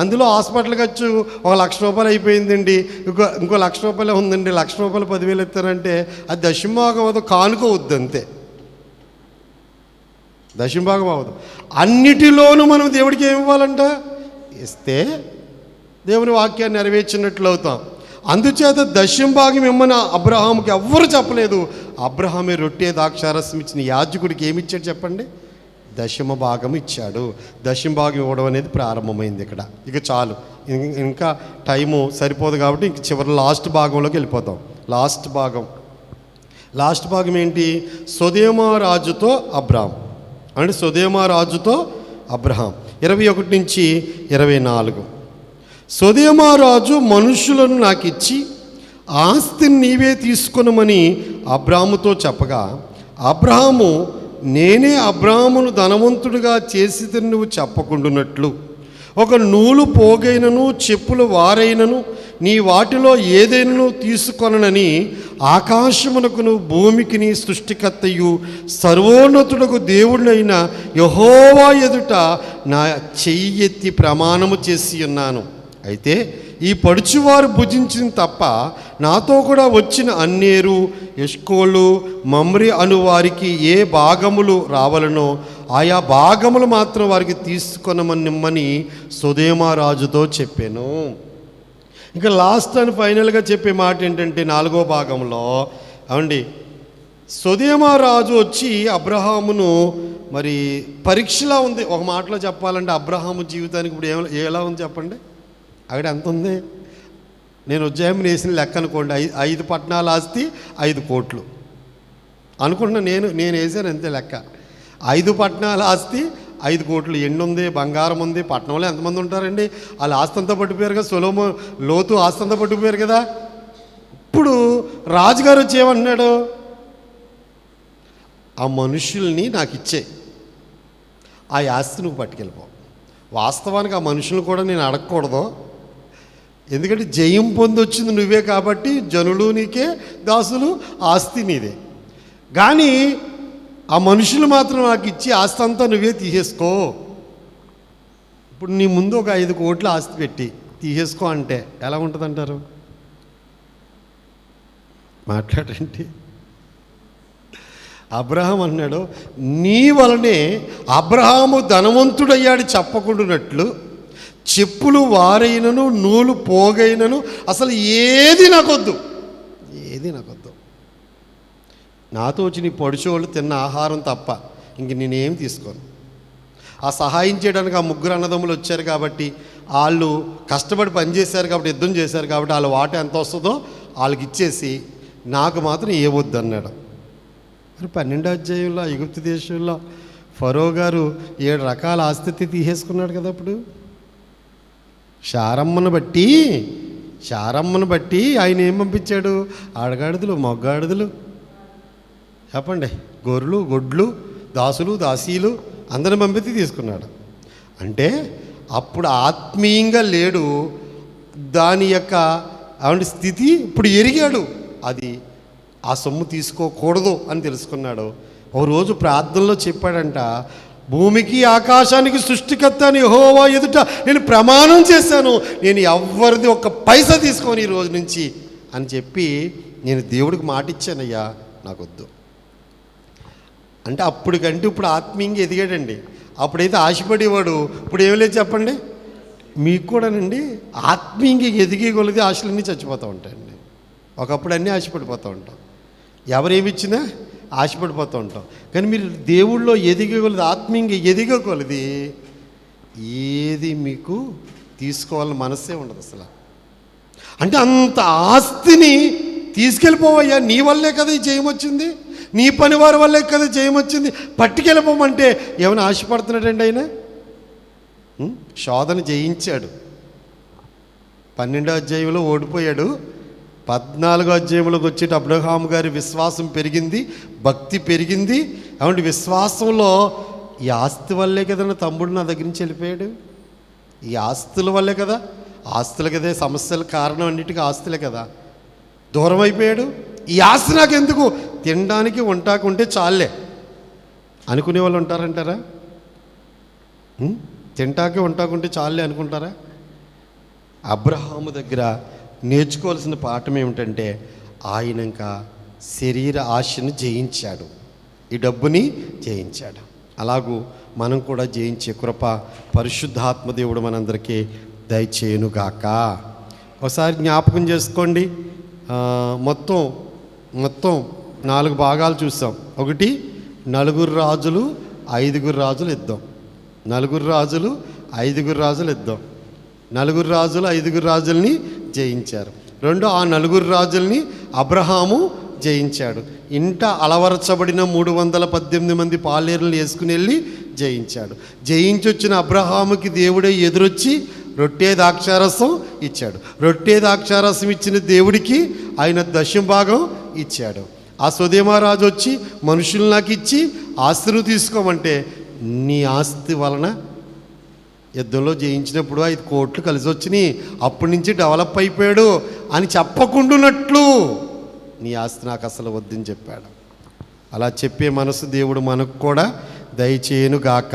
అందులో హాస్పిటల్ ఖర్చు ₹1,00,000 అయిపోయిందండి, ఇంకో ₹1,00,000 ఉందండి, ₹1,00,000 10,000 ఇస్తారంటే అది దశమభాగం అవ్వదు, కానుక వద్దు అంతే. దశమభాగం అవ్వదు. అన్నిటిలోనూ మనం దేవుడికి ఏమి ఇవ్వాలంట? ఇస్తే దేవుని వాక్యాన్ని నెరవేర్చినట్లు అవుతాం. అందుచేత దశమభాగం ఇమ్మని అబ్రహాముకి ఎవ్వరు చెప్పలేదు. అబ్రహామే రొట్టె ద్రాక్షారసం ఇచ్చిన యాజకుడికి ఏమి ఇచ్చాడు చెప్పండి? దశమభాగం ఇచ్చాడు. దశమభాగం ఇవ్వడం అనేది ప్రారంభమైంది ఇక్కడ. ఇక చాలు, ఇంకా టైము సరిపోదు కాబట్టి ఇంక చివరి లాస్ట్ భాగంలోకి వెళ్ళిపోతాం. లాస్ట్ భాగం ఏంటి? సొదొమ రాజుతో అబ్రహాం. అంటే సొదొమ రాజుతో అబ్రహాం 21 నుంచి 24. సొదొమ రాజు మనుషులను నాకు ఇచ్చి ఆస్తిని నీవే తీసుకొనమని అబ్రాహాముతో చెప్పగా, అబ్రహాము, నేనే అబ్రాహామును ధనవంతుడిగా చేసి నువ్వు చెప్పకుండునట్లు ఒక నూలు పోగైనను చెప్పులు వారైనను నీ వాటిలో ఏదైనాను తీసుకొననని ఆకాశమునకును భూమికిని సృష్టికర్తయు సర్వోన్నతుడకు దేవుడినైన యెహోవా ఎదుట నా చెయ్యెత్తి ప్రమాణము చేసి ఉన్నాను. అయితే ఈ పడుచువారు భుజించిన తప్ప నాతో కూడా వచ్చిన అన్నేరు, ఎష్కోలు, మమ్రి అను వారికి ఏ భాగములు రావాలనో ఆయా భాగములు మాత్రం వారికి తీసుకొనమనిమ్మని సొదొమ రాజుతో చెప్పాను. ఇంకా లాస్ట్ అండ్ ఫైనల్గా చెప్పే మాట ఏంటంటే 4వ భాగంలో, అవండి, సొదొమ రాజు వచ్చి అబ్రహామును మరి పరీక్షలా ఉంది. ఒక మాటలో చెప్పాలంటే అబ్రహాము జీవితానికి ఇప్పుడు ఎలా ఉంది చెప్పండి? అక్కడ ఎంత ఉంది? నేను ఉజ్జాయింపు వేసిన లెక్క అనుకోండి, 5 పట్టణాల ఆస్తి 5 కోట్లు అనుకుంటున్నా. నేను వేసాను అంతే లెక్క. 5 పట్టణాల ఆస్తి 5 కోట్లు. ఎండు ఉంది, బంగారం ఉంది. పట్టణంలో ఎంతమంది ఉంటారండి? వాళ్ళు ఆస్తంతా పట్టుకుపోయారు కదా. లోతు ఆస్తంతా పట్టుకుపోయారు కదా. ఇప్పుడు రాజుగారు వచ్చి ఏమంటున్నాడు? ఆ మనుషుల్ని నాకు ఇచ్చే, ఆ ఆస్తి నువ్వు పట్టుకెళ్ళిపో. వాస్తవానికి ఆ మనుషులు కూడా నేను అడగకూడదు, ఎందుకంటే జయం పొందొచ్చింది నువ్వే కాబట్టి జనులు నీకే దాసులు, ఆస్తి నీదే. కానీ ఆ మనుషులు మాత్రం నాకు ఇచ్చి ఆస్తి అంతా నువ్వే తీసేసుకో. ఇప్పుడు నీ ముందు ఒక 5 కోట్ల ఆస్తి పెట్టి తీసేసుకో అంటే ఎలా ఉంటుంది అంటారు? మాట్లాడండి. అబ్రహాం అన్నాడు, నీ వలనే అబ్రహాము ధనవంతుడయ్యాడు చెప్పకుండానట్లు చెప్పులు వారైనను నూలు పోగైనను అసలు ఏది నాకొద్దు. నాతో వచ్చి నీ పొడిచోళ్ళు తిన్న ఆహారం తప్ప ఇంక నేనేం తీసుకోను. ఆ సహాయం చేయడానికి ఆ 3 అన్నదమ్ములు వచ్చారు కాబట్టి, వాళ్ళు కష్టపడి పనిచేశారు కాబట్టి, యుద్ధం చేశారు కాబట్టి, వాళ్ళ వాట ఎంత వస్తుందో వాళ్ళకి ఇచ్చేసి నాకు మాత్రం ఏ వద్దు అన్నాడు. మరి 12వ అధ్యాయంలో ఐగుప్తు దేశంలో ఫరో గారు 7 రకాల ఆస్తి తీసేసుకున్నాడు కదా. అప్పుడు శారమ్మను బట్టి ఆయన ఏం పంపించాడు? ఆడగాడిదలు, మగ్గాడిదలు, చెప్పండి, గొర్రెలు, గొడ్లు, దాసులు, దాసీలు అందరిని పంపితే తీసుకున్నాడు. అంటే అప్పుడు ఆత్మీయంగా లేడు. దాని యొక్క స్థితి ఇప్పుడు ఎరిగాడు. అది ఆ సొమ్ము తీసుకోకూడదు అని తెలుసుకున్నాడు. ఓ రోజు ప్రార్థనలో చెప్పాడంట, భూమికి ఆకాశానికి సృష్టికర్త అని యెహోవా ఎదుట నేను ప్రమాణం చేశాను, నేను ఎవ్వరిది ఒక్క పైసా తీసుకోని ఈ రోజు నుంచి అని చెప్పి నేను దేవుడికి మాట ఇచ్చానయ్యా, నాకొద్దు అంటే. అప్పటికంటే ఇప్పుడు ఆత్మీయంగా ఎదిగాడండి. అప్పుడైతే ఆశపడేవాడు, ఇప్పుడు ఏం లేదు చెప్పండి. మీకు కూడానండి ఆత్మీయంగా ఎదిగే కొలది ఆశలన్నీ చచ్చిపోతూ ఉంటాయండి. ఒకప్పుడు అన్నీ ఆశపడిపోతూ ఉంటాం, ఎవరేమిచ్చినా ఆశపడిపోతూ ఉంటాం. కానీ మీరు దేవుళ్ళో ఎదిగగలది, ఆత్మీయంగా ఎదిగగలది ఏది మీకు తీసుకోవాలని మనస్సే ఉండదు అసలు. అంటే అంత ఆస్తిని తీసుకెళ్ళిపోవయ్యా, నీ వల్లే కదా ఈ జయం వచ్చింది, నీ పని వారి వల్లే కదా జయం వచ్చింది, పట్టుకెళ్ళిపోమంటే ఏమైనా ఆశపడుతున్నాడండి ఆయన? శోధన జయించాడు. 12వ అధ్యాయంలో ఓడిపోయాడు. 14వ అధ్యాయంలోకి వచ్చేటి అబ్రహాం గారి విశ్వాసం పెరిగింది, భక్తి పెరిగింది. కాబట్టి విశ్వాసంలో ఈ ఆస్తి వల్లే కదా నా తమ్ముడు నా దగ్గర నుంచి వెళ్ళిపోయాడు. ఈ ఆస్తుల వల్లే కదా, ఆస్తులు కదే సమస్యల కారణం, అన్నిటికీ ఆస్తులే కదా దూరం అయిపోయాడు. ఈ ఆస్తి నాకు ఎందుకు, తినడానికి వంటాకుంటే చాలే అనుకునే వాళ్ళు ఉంటారంటారా? తింటాకే వంటాకుంటే చాలే అనుకుంటారా? అబ్రహాము దగ్గర నేర్చుకోవాల్సిన పాఠం ఏమిటంటే ఆయన ఇంకా శరీర ఆశను జయించాడు, ఈ డబ్బుని జయించాడు. అలాగూ మనం కూడా జయించే కృప పరిశుద్ధాత్మ దేవుడు మనందరికీ దయచేయునుగాక. ఒకసారి జ్ఞాపకం చేసుకోండి. మొత్తం 4 భాగాలు చూసాం. ఒకటి, 4 రాజులు 5 రాజులు యుద్ధం. 4 రాజులు 5 రాజులు యుద్ధం. 4 రాజులు 5 రాజుల్ని జయించారు. 2, ఆ 4 రాజుల్ని అబ్రహాము జయించాడు. ఇంట అలవరచబడిన 318 మంది పాలేరులను వేసుకుని వెళ్ళి జయించాడు. జయించొచ్చిన అబ్రహాముకి దేవుడే ఎదురొచ్చి రొట్టె ద్రాక్షారసం ఇచ్చాడు. రొట్టె ద్రాక్షారసం ఇచ్చిన దేవుడికి ఆయన దశంభాగం ఇచ్చాడు. ఆ సొదొమ వచ్చి మనుషులు నాకు ఇచ్చి ఆస్తిని తీసుకోమంటే నీ ఆస్తి వలన యుద్ధంలో జయించినప్పుడు 5 కోట్లు కలిసి వచ్చినాయి, అప్పటి నుంచి డెవలప్ అయిపోయాడు అని చెప్పకుండానట్లు నీ ఆస్తి నాకు అసలు వద్దని చెప్పాడు. అలా చెప్పే మనసు దేవుడు మనకు కూడా దయచేయునుగాక.